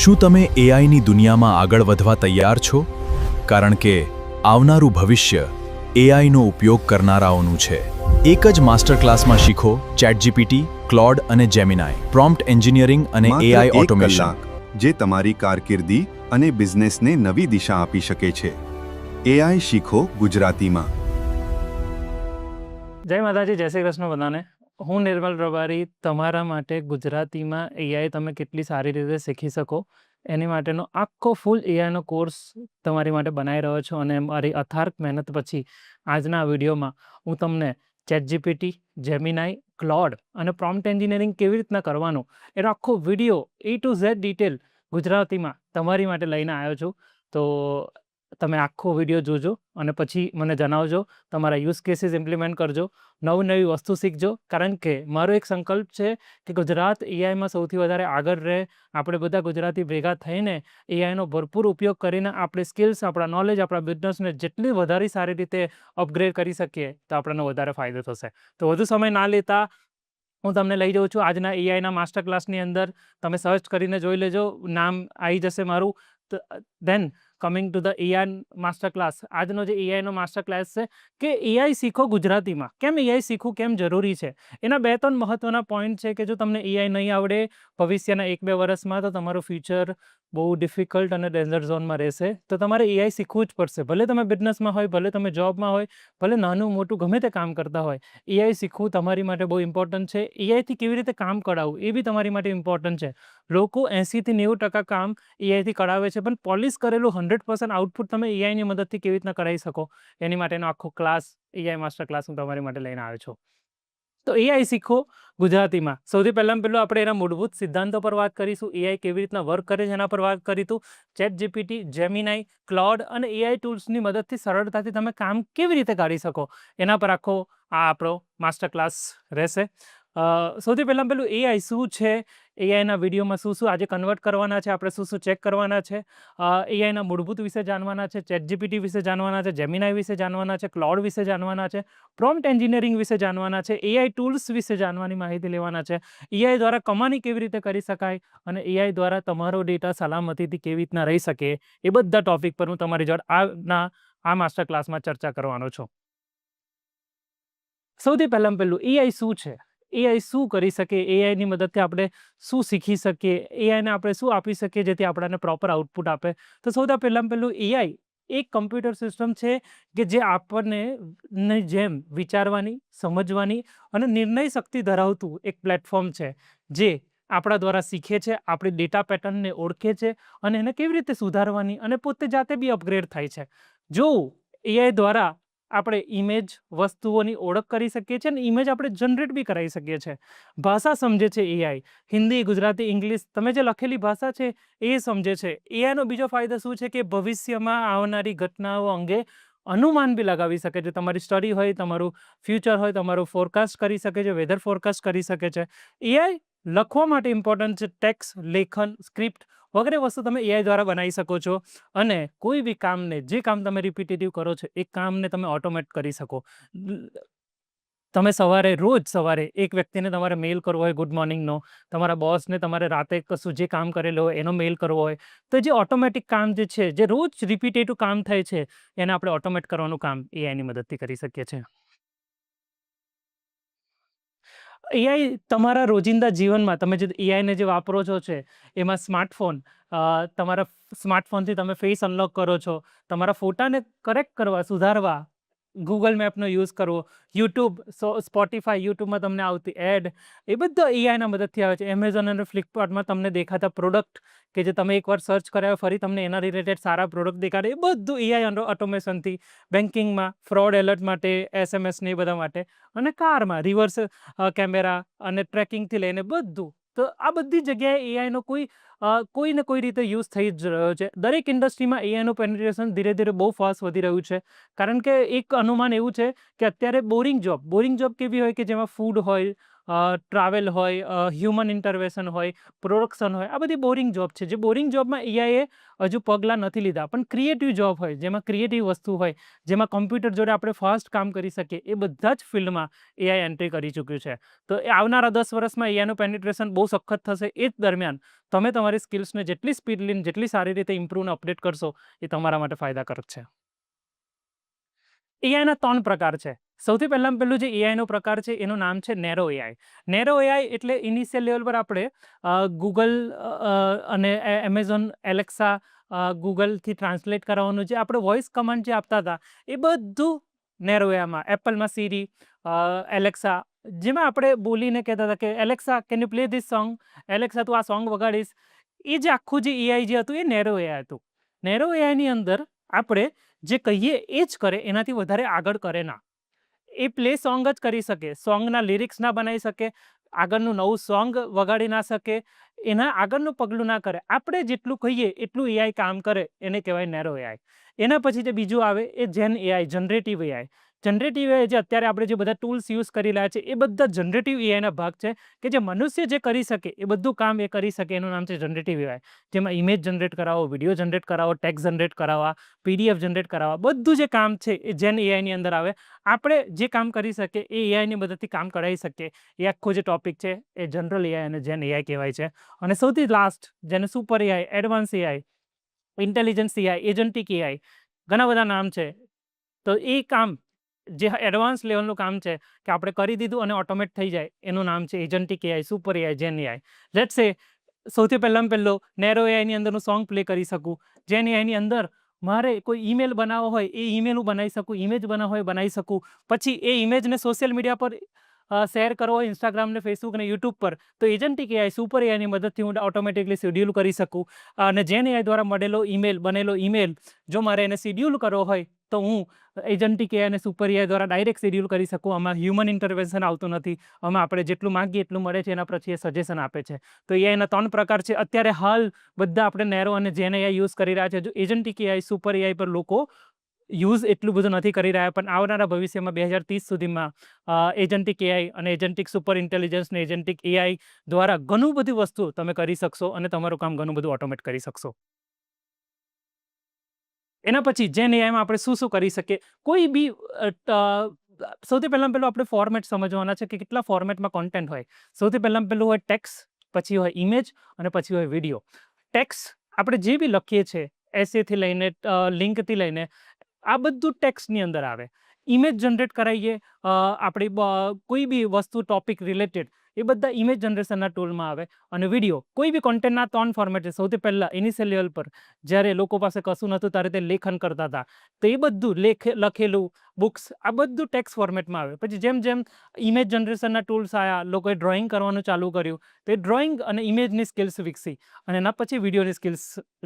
શું તમે એઆઈની દુનિયામાં આગળ વધવા તૈયાર છો? કારણ કે આવનારું ભવિષ્ય એઆઈનો ઉપયોગ કરનારાઓનું છે. એક જ માસ્ટર ક્લાસમાં શીખો ચેટજીપીટી, ક્લોડ અને જેમિનાઈ, પ્રોમ્પ્ટ એન્જિનિયરિંગ અને એઆઈ ઓટોમેશન, જે તમારી કારકિર્દી અને બિઝનેસને નવી દિશા આપી શકે છે. એઆઈ શીખો ગુજરાતીમાં. જય માતાજી, જય શ્રી કૃષ્ણ બધાને. હું નિર્મલ રબારી તમારા માટે ગુજરાતીમાં એઆઈ તમે કેટલી સારી રીતે શીખી શકો એની માટેનો આખો ફૂલ એઆઈનો કોર્સ તમારી માટે બનાવી રહ્યો છું. અને મારી અથાર્ક મહેનત પછી આજના વિડીયોમાં હું તમને ચેટજીપીટી, જેમિનાઈ, ક્લોડ અને પ્રોમ્પ્ટ એન્જિનિયરિંગ કેવી રીતના કરવાનું એનો આખો video A to Z detail ગુજરાતીમાં તમારી માટે લઈને આવ્યો છું. તો તમે આખો વિડીયો જોજો અને પછી મને જણાવજો, તમારા યુઝ કેસીસ ઇમ્પ્લિમેન્ટ કરજો, નવી વસ્તુ શીખજો. કારણ કે મારો એક સંકલ્પ છે કે ગુજરાત એઆઈમાં સૌથી વધારે આગળ રહે. આપણે બધા ગુજરાતી ભેગા થઈને એઆઈનો ભરપૂર ઉપયોગ કરીને આપણે સ્કિલ્સ, આપણા નોલેજ, આપણા બિઝનેસને જેટલી વધારે સારી રીતે અપગ્રેડ કરી શકીએ તો આપણને વધારે ફાયદો થશે. તો વધુ સમય ના લેતા હું તમને લઈ જાઉં છું આજના એઆઈના માસ્ટર ક્લાસની અંદર. તમે સર્ચ કરીને જોઈ લેજો, નામ આવી જશે મારું. Then coming to the AI master class. આજનો જે એઆઈનો માસ્ટર ક્લાસ છે કે એઆઈ શીખો ગુજરાતીમાં. કેમ એઆઈ શીખવું કેમ જરૂરી છે એના 2-3 મહત્ત્વના પોઈન્ટ છે કે જો તમને એઆઈ નહીં આવડે ભવિષ્યના 1-2 વર્ષમાં તો તમારું ફ્યુચર બહુ ડિફિકલ્ટ અને ડેન્જર ઝોનમાં રહેશે. તો તમારે એઆઈ શીખવું જ પડશે. ભલે તમે બિઝનેસમાં હોય, ભલે તમે જોબમાં હોય, ભલે નાનું મોટું ગમે તે કામ કરતા હોય, એઆઈ શીખવું તમારી માટે બહુ ઇમ્પોર્ટન્ટ છે. એઆઈથી કેવી રીતે કામ કરાવવું એ બી તમારી માટે ઇમ્પોર્ટન્ટ છે. લોકો 80-90% કામ એઆઈથી કરાવે છે, પણ પોલિશ કરેલું 100% આઉટપુટ તમે એઆઈની મદદથી કેવી રીતના કરાવી શકો એની માટેનો આખો ક્લાસ, એઆઈ માસ્ટર ક્લાસ હું તમારી માટે લઈને આવ્યો છું. તો એઆઈ શીખો ગુજરાતીમાં. સૌથી પહેલાં આપણે એના મૂળભૂત સિદ્ધાંતો પર વાત કરીશું. એઆઈ કેવી રીતના વર્ક કરે છે એના પર વાત કરીશું. ચેટજીપીટી, જેમિનાઈ, ક્લોડ અને એઆઈ ટૂલ્સની મદદથી સરળતાથી તમે કામ કેવી રીતે કાઢી શકો એના પર આખો આ આપણો માસ્ટર ક્લાસ રહેશે. સૌથી પહેલાં એઆઈ શું છે, એઆઈના વિડીયોમાં શું આજે કન્વર્ટ કરવાના છે, આપણે શું ચેક કરવાના છે, એઆઈના મૂળભૂત વિશે જાણવાના છે, ચેટજીપીટી વિશે જાણવાના છે, જેમિનાઈ વિશે જાણવાના છે, ક્લોડ વિશે જાણવાના છે, પ્રોમ્પ્ટ એન્જિનિયરિંગ વિશે જાણવાના છે, એઆઈ ટૂલ્સ વિશે જાણવાની માહિતી લેવાના છે, એઆઈ દ્વારા કમાણી કેવી રીતે કરી શકાય અને એઆઈ દ્વારા તમારો ડેટા સલામતીથી કેવી રીતના રહી શકે એ બધા ટોપિક પર હું તમારી જોડે આ માસ્ટર ક્લાસમાં ચર્ચા કરવાનો છું. સૌથી પહેલાં એઆઈ શું છે, એઆઈ શું કરી શકે, એઆઈની મદદથી આપણે શું શીખી શકીએ, એઆઈને આપણે શું આપી શકીએ જેથી આપણને પ્રોપર આઉટપુટ આપે. તો સૌથી પહેલાં એઆઈ એક કમ્પ્યુટર સિસ્ટમ છે કે જે આપણને જેમ વિચારવાની, સમજવાની અને નિર્ણય શક્તિ ધરાવતું એક પ્લેટફોર્મ છે જે આપણા દ્વારા શીખે છે, આપણી ડેટા પેટર્નને ઓળખે છે અને એને કેવી રીતે સુધારવાની અને પોતે જાતે બી અપગ્રેડ થાય છે. જો એઆઈ દ્વારા આપણે ઇમેજ, વસ્તુઓની ઓળખ કરી શકીએ છીએ અને ઇમેજ આપણે જનરેટ બી કરાવી શકીએ છીએ. ભાષા સમજે છે એઆઈ, હિન્દી, ગુજરાતી, ઇંગ્લિશ, તમે જે લખેલી ભાષા છે એ સમજે છે. એઆઈનો બીજો ફાયદો શું છે કે ભવિષ્યમાં આવનારી ઘટનાઓ અંગે અનુમાન બી લગાવી શકે છે. તમારી સ્ટડી હોય, તમારું ફ્યુચર હોય, તમારું ફોરકાસ્ટ કરી શકે છે, વેધર ફોરકાસ્ટ કરી શકે છે. એઆઈ લખવા માટે ઇમ્પોર્ટન્ટ છે. ટેક્સ્ટ, લેખન, સ્ક્રિપ્ટ વગેરે વસ્તુ તમે એઆઈ દ્વારા બનાવી શકો છો અને કોઈ બી કામને, જે કામ તમે રિપીટેટિવ કરો છો એ કામને તમે ઓટોમેટ કરી શકો. તમે રોજ સવારે એક વ્યક્તિને તમારે મેલ કરવો હોય ગુડ મોર્નિંગનો, તમારા બોસને તમારે રાતે કશું જે કામ કરેલો હોય એનો મેલ કરવો હોય, તો જે ઓટોમેટિક કામ જે છે, જે રોજ રિપીટેટિવ કામ થાય છે એને આપણે ઓટોમેટ કરવાનું કામ એઆઈની મદદથી કરી શકીએ છીએ. એઆઈ તમારા રોજિંદા જીવનમાં તમે જે એઆઈને જે વાપરો છો છે એમાં તમારા સ્માર્ટફોનથી તમે ફેસ અનલોક કરો છો, તમારા ફોટાને કરેક્ટ કરવા, સુધારવા ગૂગલ મેપનો યુઝ કરવો, યુટ્યુબ, સ્પોટીફાઈ, યુટ્યુબમાં તમને આવતી એડ એ બધા એઆઈના મદદથી આવે છે. એમેઝોન અને ફ્લિપકાર્ટમાં તમને દેખાતા પ્રોડક્ટ કે જે તમે એકવાર સર્ચ કર્યા ફરી તમને એના રિલેટેડ સારા પ્રોડક્ટ દેખાડે, એ બધું એઆઈ ઓટોમેશનથી. બેન્કિંગમાં, ફ્રોડ એલર્ટ માટે, SMS ને એ બધા માટે, અને કારમાં રિવર્સ કેમેરા અને ટ્રેકિંગથી લઈને બધું. તો આ બધી જગ્યાએ એઆઈનો કોઈ ને કોઈ રીતે યુઝ થઈ જ રહ્યો છે. દરેક ઇન્ડસ્ટ્રીમાં એઆઈનું પેનિટ્રેશન ધીરે ધીરે બહુ ફાસ્ટ વધી રહ્યું છે. કારણ કે એક અનુમાન એવું છે કે અત્યારે બોરિંગ જોબ કેવી હોય કે જેમાં ફૂડ હોય, ટ્રાવેલ હોય, હ્યુમન ઇન્ટરવેશન હોય, પ્રોડક્શન હોય, આ બધી બોરિંગ જોબ છે. જે બોરિંગ જોબમાં એઆઈએ હજુ પગલાં નથી લીધા, પણ ક્રિએટિવ જોબ હોય, જેમાં ક્રિએટિવ વસ્તુ હોય, જેમાં કમ્પ્યુટર જોડે આપણે ફાસ્ટ કામ કરી શકીએ, એ બધા જ ફિલ્ડમાં એઆઈ એન્ટ્રી કરી ચૂક્યું છે. તો એ આવનારા 10 વર્ષમાં એઆઈનું પેનિટ્રેશન બહુ સખત થશે. એ જ દરમિયાન તમે તમારી સ્કિલ્સને જેટલી સ્પીડ લઈને જેટલી સારી રીતે ઇમ્પ્રૂવ અને અપડેટ કરશો, એ તમારા માટે ફાયદાકારક છે. એઆઈના 3 પ્રકાર છે. સૌથી પહેલું જે એઆઈનો પ્રકાર છે એનું નામ છે નેરો એઆઈ. નેરો એઆઈ એટલે ઇનિશિયલ લેવલ પર આપણે ગૂગલ અને એમેઝોન એલેક્સા, ગૂગલથી ટ્રાન્સલેટ કરવાનું જે આપણે વોઇસ કમાન્ડ જે આપતા હતા, એ બધું નેરો એઆઈમાં, એપલમાં સીરી, એલેક્સા, જેમાં આપણે બોલીને કહેતા હતા કે Alexa can you play this song, Alexa તું આ સોંગ વગાડીશ. એ જે આખું જે એઆઈ જે હતું એ નેરો એઆઈ હતું. નેરો એઆઈની અંદર આપણે જે કહીએ એ જ કરે, એનાથી વધારે આગળ કરે ના. એ પ્લે સોંગ જ કરી શકે, સોંગના લિરિક્સ ના બનાવી શકે, આગળનું નવું સોંગ વગાડી ના શકે, એના આગળનું પગલું ના કરે. આપણે જેટલું કહીએ એટલું એઆઈ કામ કરે, એને કહેવાય નેરો એઆઈ. એના પછી જે બીજું આવે એ gen AI, generative AI. Generative AI જે અત્યારે આપણે જે બધા ટૂલ્સ યુઝ કરી રહ્યા છે, એ બધા જનરેટિવ એઆઈના ભાગ છે કે જે મનુષ્ય જે કરી શકે એ બધું કામ એ કરી શકે. એનું નામ છે જનરેટિવ એઆઈ. જેમાં ઇમેજ જનરેટ કરાવો, વિડીયો જનરેટ કરાવો, ટેક્સ્ટ જનરેટ કરાવવા, પીડીએફ જનરેટ કરાવવા, બધું જે કામ છે એ જેન એઆઈની અંદર આવે. આપણે જે કામ કરી શકીએ એ એઆઈની મદદથી કામ કરાવી શકીએ. એ આખો જે ટોપિક છે એ જનરલ એઆઈ અને જેન એઆઈ કહેવાય છે. અને સૌથી લાસ્ટ જેને super AI, advance AI, intelligence AI, agentic AI, ઘણા બધા નામ છે. તો એ કામ જે એડવાન્સ લેવલનું કામ છે કે આપણે કરી દીધું અને ઓટોમેટ થઈ જાય, એનું નામ છે agentic AI, super AI, gen AI. Let's say સૌથી પહેલાં નેરો એઆઈની અંદરનું સોંગ પ્લે કરી શકું. જેન એઆઈની અંદર મારે કોઈ ઈમેલ બનાવવો હોય એ ઈમેલ હું બનાવી શકું, ઇમેજ બનાવવો હોય બનાવી શકું. પછી એ ઇમેજને સોશિયલ મીડિયા પર શેર કરવો હોય, ઇન્સ્ટાગ્રામ ને ફેસબુક ને યુટ્યુબ પર, તો એજન્ટિક એઆઈ, સુપર એઆઈની મદદથી હું ઓટોમેટિકલી શેડ્યુલ કરી શકું. અને જેન એઆઈ દ્વારા બનેલો ઈમેલ જો મારે એને શેડ્યુલ કરવો હોય તો હું એજન્ટિક એઆઈ અને સુપર એઆઈ દ્વારા ડાયરેક્ટ શેડ્યુલ કરી શકું. આમાં હ્યુમન ઇન્ટરવેન્શન આવતું નથી. આમાં આપણે જેટલું માંગીએ એટલું મળે છે, એના પછી એ સજેશન આપે છે. તો એઆઈના 3 પ્રકાર છે. અત્યારે હાલ બધા આપણે નેરો અને જેન એઆઈ યુઝ કરી રહ્યા છે. જો એજન્ટિક એઆઈ, સુપર એઆઈ પર લોકો યુઝ એટલું બધું નથી કરી રહ્યા, પણ આવનારા ભવિષ્યમાં 2030 સુધીમાં એજન્ટિક એઆઈ અને એજન્ટિક સુપર ઇન્ટેલિજન્સ ને એજન્ટિક એઆઈ દ્વારા ઘણું બધી વસ્તુ તમે કરી શકશો અને તમારું કામ ઘણું બધું ઓટોમેટ કરી શકશો. એના પછી જેન એઆઈમાં આપણે શું શું કરી શકીએ? કોઈ બી સૌથી પહેલાં આપણે ફોર્મેટ સમજવાના છે કે કેટલા ફોર્મેટમાં કોન્ટેન્ટ હોય. સૌથી પહેલાં હોય ટેક્સ્ટ, પછી હોય ઇમેજ અને પછી હોય વિડીયો. ટેક્સ્ટ આપણે જે બી લખીએ છીએ, એસેથી લઈને લિંકથી લઈને, આ બધું ટેક્સ્ટની અંદર આવે. ઇમેજ જનરેટ કરાવીએ, આપણી કોઈ બી વસ્તુ ટોપિક રિલેટેડ, એ બધા ઇમેજ જનરેશનના ટૂલમાં આવે. અને વિડીયો, કોઈ બી કોન્ટેન્ટના 3 ફોર્મેટ છે. સૌથી પહેલાં ઇનિશિયલ લેવલ પર જ્યારે લોકો પાસે કશું નહોતું ત્યારે તે લેખન કરતા હતા, તો એ બધું લખેલું બુક્સ, આ બધું ટેક્સ્ટ ફોર્મેટમાં આવે. પછી જેમ જેમ ઇમેજ જનરેશનના ટૂલ્સ આવ્યા, લોકોએ ડ્રોઈંગ કરવાનું ચાલુ કર્યું, તો એ ડ્રોઈંગ અને ઇમેજની સ્કિલ્સ વિકસી. અને એના પછી વિડીયોની સ્કિલ્સ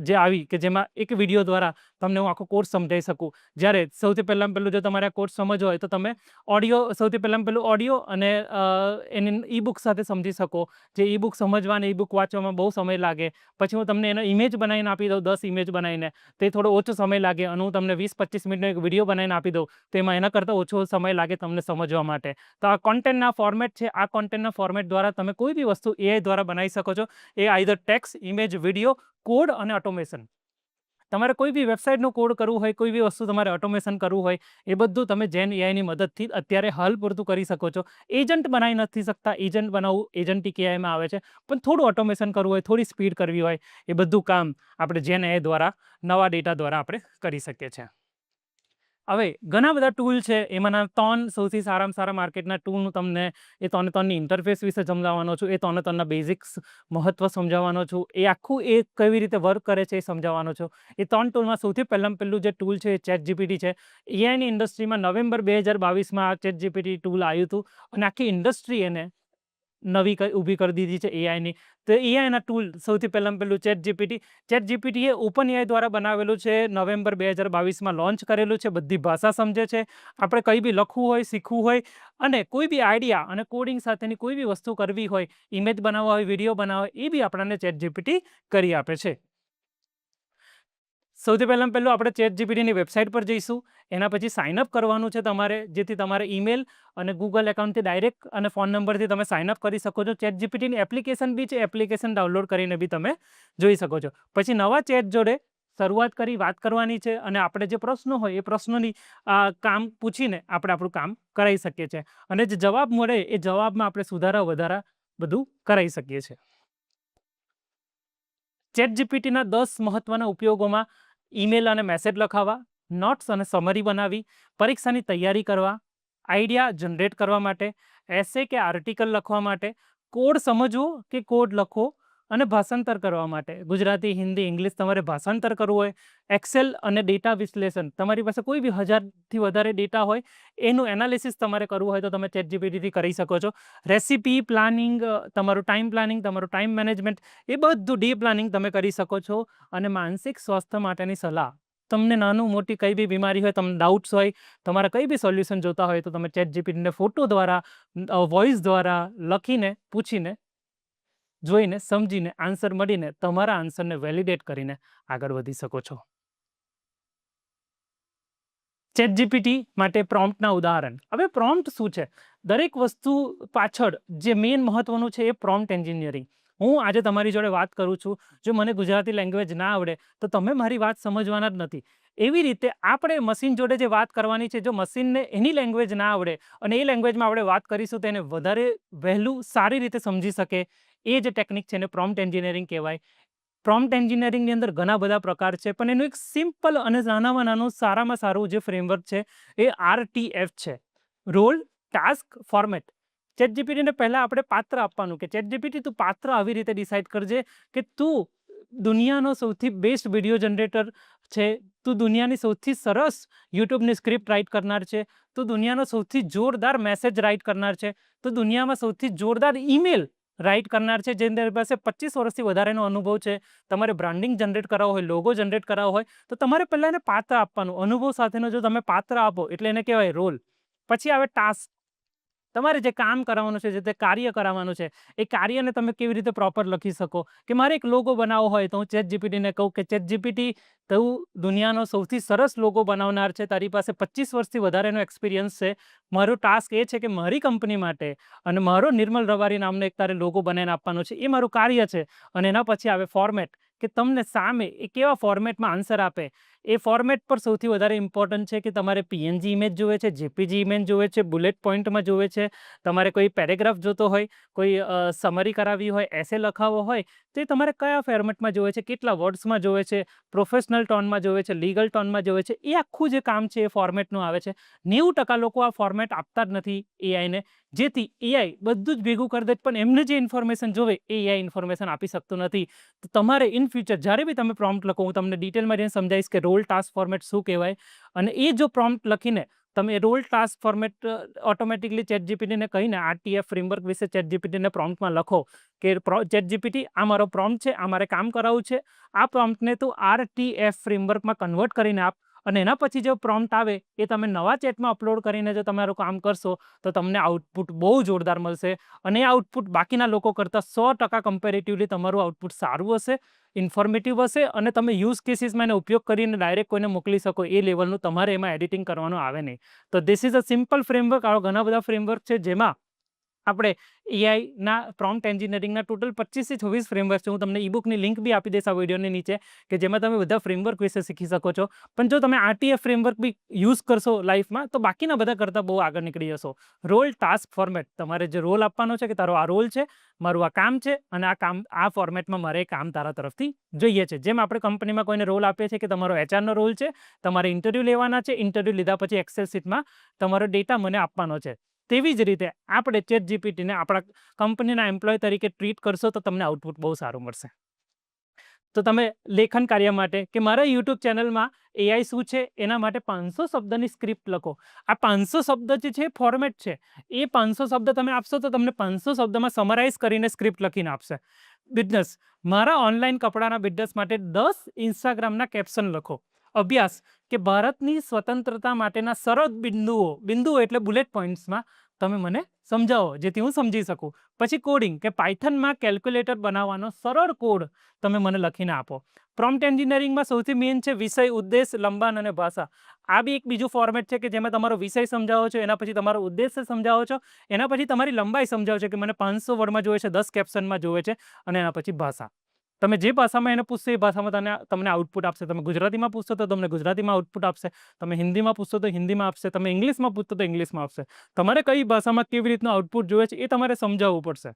જે આવી કે જેમાં એક વિડીયો દ્વારા તમને હું આખો કોર્સ સમજાવી શકું. જ્યારે સૌથી પહેલાં જો તમારે આ કોર્સ સમજવો હોય તો તમે સૌથી પહેલાં ઓડિયો અને એની ઈ બુક સાથે સમજી શકો. જે ઈ બુક સમજવા અને ઈ બુક વાંચવામાં બહુ સમય લાગે. પછી હું તમને એનો ઇમેજ બનાવીને આપી દઉં, 10 ઇમેજ બનાવીને, તે થોડો ઓછો સમય લાગે. અને હું તમને 20-25 મિનિટનો એક વિડીયો બનાવીને આપી દઉં, તો એમાં એના કરતાં ઓછો સમય લાગે તમને સમજવા માટે. તો આ કોન્ટેન્ટના ફોર્મેટ છે. આ કોન્ટેન્ટના ફોર્મેટ દ્વારા તમે કોઈ બી વસ્તુ એઆઈ દ્વારા બનાવી શકો છો. એ either text, image, video, code અને ઓટોમેશન. તમારે કોઈ બી વેબસાઇટનું કોડ કરવું હોય, કોઈ બી વસ્તુ તમારે ઓટોમેશન કરવું હોય, એ બધું તમે જેન એઆઈની મદદથી અત્યારે હાલ પૂરતું કરી શકો છો. એજન્ટ બનાવી નથી શકતા. એજન્ટ બનાવવું એજન્ટિક એઆઈમાં આવે છે, પણ થોડું ઓટોમેશન કરવું હોય, થોડી સ્પીડ કરવી હોય, એ બધું કામ આપણે જેન એઆઈ દ્વારા, નવા ડેટા દ્વારા આપણે કરી શકીએ છીએ. હવે ઘણા બધા ટૂલ છે. એમાંના 3 સૌથી સારામાં સારા માર્કેટના ટૂલ હું તમને એ 3ની ઇન્ટરફેસ વિશે સમજાવવાનો છું. એ 3ના બેઝિક્સ મહત્વ સમજાવવાનો છું. એ આખું એ કેવી રીતે વર્ક કરે છે એ સમજાવવાનો છું. એ 3 ટૂલમાં સૌથી પહેલું જે ટૂલ છે એ ChatGPT છે. એઆઈની ઇન્ડસ્ટ્રીમાં નવેમ્બર 2022માં આ ChatGPT ટૂલ આવ્યું હતું અને આખી ઇન્ડસ્ટ્રી એને નવી ઊભી કરી દીધી છે એઆઈની. તો એઆઈના ટૂલ સૌથી પહેલાં ChatGPT એ ઓપન એઆઈ દ્વારા બનાવેલું છે. નવેમ્બર 2022માં લોન્ચ કરેલું છે. બધી ભાષા સમજે છે. આપણે કંઈ બી લખવું હોય, શીખવું હોય અને કોઈ બી આઈડિયા અને કોડિંગ સાથેની કોઈ બી વસ્તુ કરવી હોય, ઇમેજ બનાવવા હોય, વિડીયો બનાવવા હોય, એ બી આપણને ChatGPT કરી આપે છે. સૌથી પહેલું આપણે ChatGPTની વેબસાઇટ પર જઈશું. એના પછી સાઇનઅપ કરવાનું છે તમારે, જેથી તમારે ઈમેલ અને ગૂગલ એકાઉન્ટથી ડાયરેક્ટ અને ફોન નંબરથી તમે સાઇનઅપ કરી શકો છો. ChatGPTની એપ્લિકેશન બી છે, એપ્લિકેશન ડાઉનલોડ કરીને બી તમે જોઈ શકો છો. પછી નવા ચેટ જોડે શરૂઆત કરી વાત કરવાની છે અને આપણે જે પ્રશ્નો હોય એ પ્રશ્નોની કામ પૂછીને આપણે આપણું કામ કરાવી શકીએ છીએ. અને જે જવાબ મળે એ જવાબમાં આપણે સુધારા વધારા બધું કરાવી શકીએ છીએ. ChatGPTના 10 મહત્વના ઉપયોગોમાં ઈમેલ અને મેસેજ લખાવવા, નોટ્સ અને સમરી બનાવી, પરીક્ષાની તૈયારી કરવા, આઈડિયા જનરેટ કરવા માટે, એસે કે આર્ટિકલ લખવા માટે, કોડ સમજવો કે કોડ લખવો અને ભાષાંતર કરવા માટે. ગુજરાતી, હિન્દી, ઇંગ્લિશ તમારે ભાષાંતર કરવું હોય, એક્સેલ અને ડેટા વિશ્લેષણ, તમારી પાસે કોઈ બી 1000થી વધારે ડેટા હોય એનું એનાલિસિસ તમારે કરવું હોય તો તમે ChatGPTથી કરી શકો છો. રેસીપી પ્લાનિંગ, તમારું ટાઈમ મેનેજમેન્ટ, એ બધું ડી પ્લાનિંગ તમે કરી શકો છો. અને માનસિક સ્વાસ્થ્ય માટેની સલાહ, તમને નાનું મોટી કઈ બી બીમારી હોય, તમને ડાઉટ્સ હોય, તમારા કઈ બી સોલ્યુશન જોતા હોય તો તમે ChatGPTને ફોટો દ્વારા, વોઇસ દ્વારા લખીને, પૂછીને, જોઈને, સમજીને, આન્સર મળીને તમારા આન્સરને વેલિડેટ કરીને આગળ વધી શકો છો. ChatGPT માટે પ્રોમ્પ્ટના ઉદાહરણ. હવે પ્રોમ્પ્ટ શું છે? દરેક વસ્તુ પાછળ જે મેઇન મહત્વનું છે એ પ્રોમ્પ્ટ એન્જિનિયરિંગ. હું આજે તમારી જોડે વાત કરું છું, જો મને ગુજરાતી લેંગ્વેજ ના આવડે તો તમે મારી વાત સમજવાના જ નથી. એવી રીતે આપણે મશીન જોડે જે વાત કરવાની છે, જો મશીનને એની લેંગ્વેજ ના આવડે અને એ લેંગ્વેજમાં આપણે વાત કરીશું તો એને વધારે વહેલું સારી રીતે સમજી શકે, એ જે ટેકનિક છે એને પ્રોમ્પ્ટ એન્જિનિયરિંગ કહેવાય. પ્રોમ્પ્ટ એન્જિનિયરિંગની અંદર ઘણા બધા પ્રકાર છે, પણ એનું એક સિમ્પલ અને નાનામાં નાનું સારામાં સારું જે ફ્રેમવર્ક છે એ RTF છે, રોલ ટાસ્ક ફોર્મેટ. ChatGPTને પહેલાં આપણે પાત્ર આપવાનું કે ChatGPT તું પાત્ર આવી રીતે ડિસાઇડ કરજે કે તું દુનિયાનો સૌથી બેસ્ટ વિડીયો જનરેટર છે, તું દુનિયાની સૌથી સરસ યુટ્યુબની સ્ક્રિપ્ટ રાઇટ કરનાર છે, તું દુનિયાનો સૌથી જોરદાર મેસેજ રાઇટ કરનાર છે, તું દુનિયામાં સૌથી જોરદાર ઈમેલ રાઇટ કરનાર છે, જેની પાસે 25 વર્ષથી વધારેનો અનુભવ છે. તમારે બ્રાન્ડિંગ જનરેટ કરાવવો હોય, લોગો જનરેટ કરાવવો હોય તો તમારે પહેલાં એને પાત્ર આપવાનું. અનુભવ સાથેનો જો તમે પાત્ર આપો એટલે એને કહેવાય રોલ. પછી આવે ટાસ્ક. તમારે જે કામ કરાવવાનું છે, જે તે કાર્ય કરાવવાનું છે, એ કાર્યને તમે કેવી રીતે પ્રોપર લખી શકો. કે મારે એક લોગો બનાવવો હોય તો હું ChatGPTને કહું કે ChatGPT, તું દુનિયાનો સૌથી સરસ લોગો બનાવનાર છે, તારી પાસે 25 વર્ષથી વધારેનો એક્સપિરિયન્સ છે, મારો ટાસ્ક એ છે કે મારી કંપની માટે અને મારો નિર્મલ રબારી નામનો એક તારે લોગો બનાવીને આપવાનો છે, એ મારું કાર્ય છે. અને એના પછી આવે ફોર્મેટ, કે તમને સામે એ કેવા ફોર્મેટમાં આન્સર આપે. એ ફોર્મેટ પર સૌથી વધારે ઇમ્પોર્ટન્ટ છે કે તમારે PNG ઇમેજ જોવે છે, JPG ઇમેજ જોવે છે, બુલેટ પોઈન્ટમાં જોવે છે, તમારે કોઈ પેરેગ્રાફ જોતો હોય, કોઈ સમરી કરાવી હોય, એસે લખાવવો હોય તો એ તમારે કયા ફોર્મેટમાં જોવે છે, કેટલા વર્ડ્સમાં જોવે છે, પ્રોફેશનલ ટોનમાં જોવે છે, લીગલ ટોનમાં જોવે છે, એ આખું જે કામ છે એ ફોર્મેટનું આવે છે. 90% લોકો આ ફોર્મેટ આપતા જ નથી એઆઈને, જેથી એઆઈ બધું જ ભેગું કરી દે, પણ એમને જે ઇન્ફોર્મેશન જોવે એ એઆઈ ઇન્ફોર્મેશન આપી શકતું નથી. તો તમારે ઇન ફ્યુચર જ્યારે બી તમે પ્રોમ્પ્ટ લખો, હું તમને ડિટેલમાં જઈને સમજાવીશ કે રોલ ટાસ્ક ફોર્મેટ શું કહેવાય. અને એ જો પ્રોમ્પ્ટ લખીને તમે રોલ ટાસ્ક ફોર્મેટ ઓટોમેટિકલી ChatGPTને કહીને RTF ફ્રેમવર્ક વિશે ChatGPTને પ્રોમ્પ્ટમાં લખો કે ChatGPT, આ મારો પ્રોમ્પ્ટ છે, આ મારે કામ કરાવવું છે, આ પ્રોમ્પ્ટને તું RTF ફ્રેમવર્કમાં કન્વર્ટ કરીને આપ. અને એના પછી જે પ્રોમ્પ્ટ આવે એ તમે નવા ચેટમાં અપલોડ કરીને જો તમારું કામ કરશો તો તમને આઉટપુટ બહુ જોરદાર મળશે. અને એ આઉટપુટ બાકીના લોકો કરતાં 100% કમ્પેરેટિવલી તમારું આઉટપુટ સારું હશે, ઇન્ફોર્મેટિવ હશે, અને તમે યુઝ કેસીસમાં એનો ઉપયોગ કરીને ડાયરેક્ટ કોઈને મોકલી શકો એ લેવલનું તમારે એમાં એડિટિંગ કરવાનું આવે નહીં. તો this is a simple framework. આવા ઘણા બધા ફ્રેમવર્ક છે જેમાં આપણે એઆઈના પ્રોમ્પ્ટ એન્જિનિયરિંગના ટોટલ 25 થી 26 ફ્રેમવર્ક છે. હું તમને ઈ-બુકની લિંક બી આપી દઈશ આ વિડીયોની નીચે, કે જેમાં તમે બધા ફ્રેમવર્ક વિશે શીખી શકો છો. પણ જો તમે RTF ફ્રેમવર્ક બી યુઝ કરશો લાઈફમાં તો બાકીના બધા કરતાં બહુ આગળ નીકળી જશો. રોલ ટાસ્ક ફોર્મેટ, તમારે જે રોલ આપવાનો છે કે તારો આ રોલ છે, મારું આ કામ છે, અને આ કામ આ ફોર્મેટમાં મારે કામ તારા તરફથી જોઈએ છે. જેમ આપણે કંપનીમાં કોઈને રોલ આપીએ છીએ કે તમારો HRનો રોલ છે, તમારે ઇન્ટરવ્યૂ લેવાના છે, ઇન્ટરવ્યૂ લીધા પછી એક્સેલ શીટમાં તમારો ડેટા મને આપવાનો છે. તેવી જ રીતે આપણે ChatGPTને આપણા કંપનીના એમ્પ્લોય તરીકે ટ્રીટ કરશો તો તમને આઉટપુટ બહુ સારું મળશે. તો તમે લેખન કાર્ય માટે કે મારા યુટ્યુબ ચેનલમાં એઆઈ શું છે એના માટે 500 શબ્દની સ્ક્રિપ્ટ લખો. આ 500 શબ્દ જે છે ફોર્મેટ છે, એ 500 શબ્દ તમે આપશો તો તમને 500 શબ્દમાં સમરાઇઝ કરીને સ્ક્રિપ્ટ લખીને આપશે. બિઝનેસ, મારા ઓનલાઈન કપડાના બિઝનેસ માટે 10 ઇન્સ્ટાગ્રામના કેપ્શન લખો. અભ્યાસ, કે ભારતની સ્વતંત્રતા માટેના સરળ બિંદુઓ એટલે બુલેટ પોઈન્ટ્સમાં તમે મને સમજાવો જેથી હું સમજી શકું. પછી કોડિંગ, કે પાયથનમાં કેલ્ક્યુલેટર બનાવવાનો સરળ કોડ તમે મને લખીને આપો. પ્રોમ્પ્ટ એન્જિનિયરિંગમાં સૌથી મેઇન છે વિષય, ઉદ્દેશ, લંબાણ અને ભાષા. આ બી એક બીજું ફોર્મેટ છે કે જેમાં તમારો વિષય સમજાવો છો, એના પછી તમારો ઉદ્દેશ્ય સમજાવો છો, એના પછી તમારી લંબાઈ સમજાવો છો કે મને 500 વર્ડમાં જોઈએ છે, 10 કેપ્શનમાં જોઈએ છે, અને એના પછી ભાષા. તમે જે ભાષામાં એને પૂછશો એ ભાષામાં તમને આઉટપુટ આપશે. તમે ગુજરાતીમાં પૂછશો તો તમને ગુજરાતીમાં આઉટપુટ આપશે, તમે હિન્દીમાં પૂછશો તો હિન્દીમાં આપશે, તમે ઇંગ્લિશમાં પૂછશો તો ઇંગ્લિશમાં આપશે. તમારે કઈ ભાષામાં કેવી રીતનું આઉટપુટ જોઈએ છે એ તમારે સમજાવવું પડશે.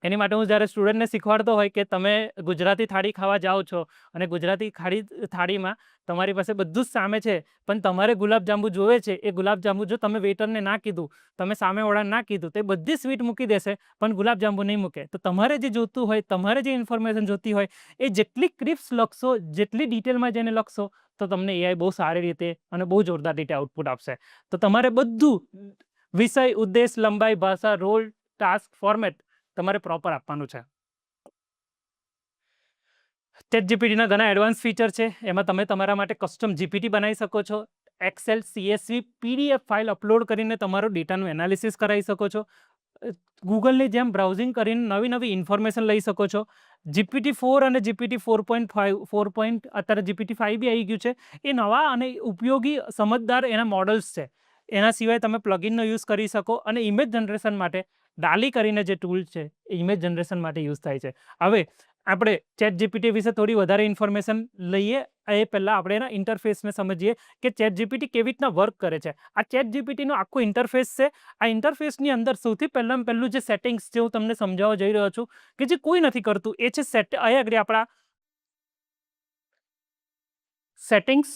એની માટે હું જ્યારે સ્ટુડન્ટને શીખવાડતો હોય કે તમે ગુજરાતી થાળી ખાવા જાઓ છો અને ગુજરાતી થાળીમાં તમારી પાસે બધું જ સામે છે, પણ તમારે ગુલાબજાંબુ જોવે છે, એ ગુલાબજાંબુ જો તમે વેઇટરને ના કીધું, તમે સામેવાળાને ના કીધું, તો એ બધી સ્વીટ મૂકી દેશે પણ ગુલાબજાંબુ નહીં મૂકે. તો તમારે જે જોતું હોય, તમારે જે ઇન્ફોર્મેશન જોતી હોય, એ જેટલી ક્રિપ્સ લખશો, જેટલી ડિટેલમાં જઈને લખશો, તો તમને એઆઈ બહુ સારી રીતે અને બહુ જોરદાર રીતે આઉટપુટ આપશે. તો તમારે બધું વિષય, ઉદ્દેશ, લંબાઈ, ભાષા, રોલ, ટાસ્ક, ફોર્મેટ તમારે પ્રોપર આપવાનું છે. ChatGPTના ઘણા એડવાન્સ ફીચર છે. એમાં તમે તમારા માટે કસ્ટમ જીપીટી બનાવી શકો છો. Excel, CSV, PDF file upload કરીને તમારો ડેટાનું એનાલિસિસ કરાવી શકો છો. ગૂગલની જેમ બ્રાઉઝિંગ કરીને નવી ઇન્ફોર્મેશન લઈ શકો છો. GPT-4 અને GPT-4.5 અત્યારે GPT-5 બી આવી ગયું છે. એ નવા અને ઉપયોગી સમજદાર એના મોડલ્સ છે. એના સિવાય તમે પ્લગઇનનો યુઝ કરી શકો, અને ઇમેજ જનરેશન માટે ડાલી કરીને જે ટૂલ છે એ ઇમેજ જનરેશન માટે યુઝ થાય છે. હવે આપણે ChatGPT વિશે થોડી વધારે ઇન્ફોર્મેશન લઈએ એ પહેલાં આપણે એના ઇન્ટરફેસને સમજીએ કે ChatGPT કેવી રીતના વર્ક કરે છે. આ ChatGPTનો આખો ઇન્ટરફેસ છે. આ ઇન્ટરફેસની અંદર સૌથી પહેલું જે સેટિંગ્સ છે હું તમને સમજાવવા જઈ રહ્યો છું કે જે કોઈ નથી કરતું, એ છે અહીંયા આગળ આપણા સેટિંગ્સ.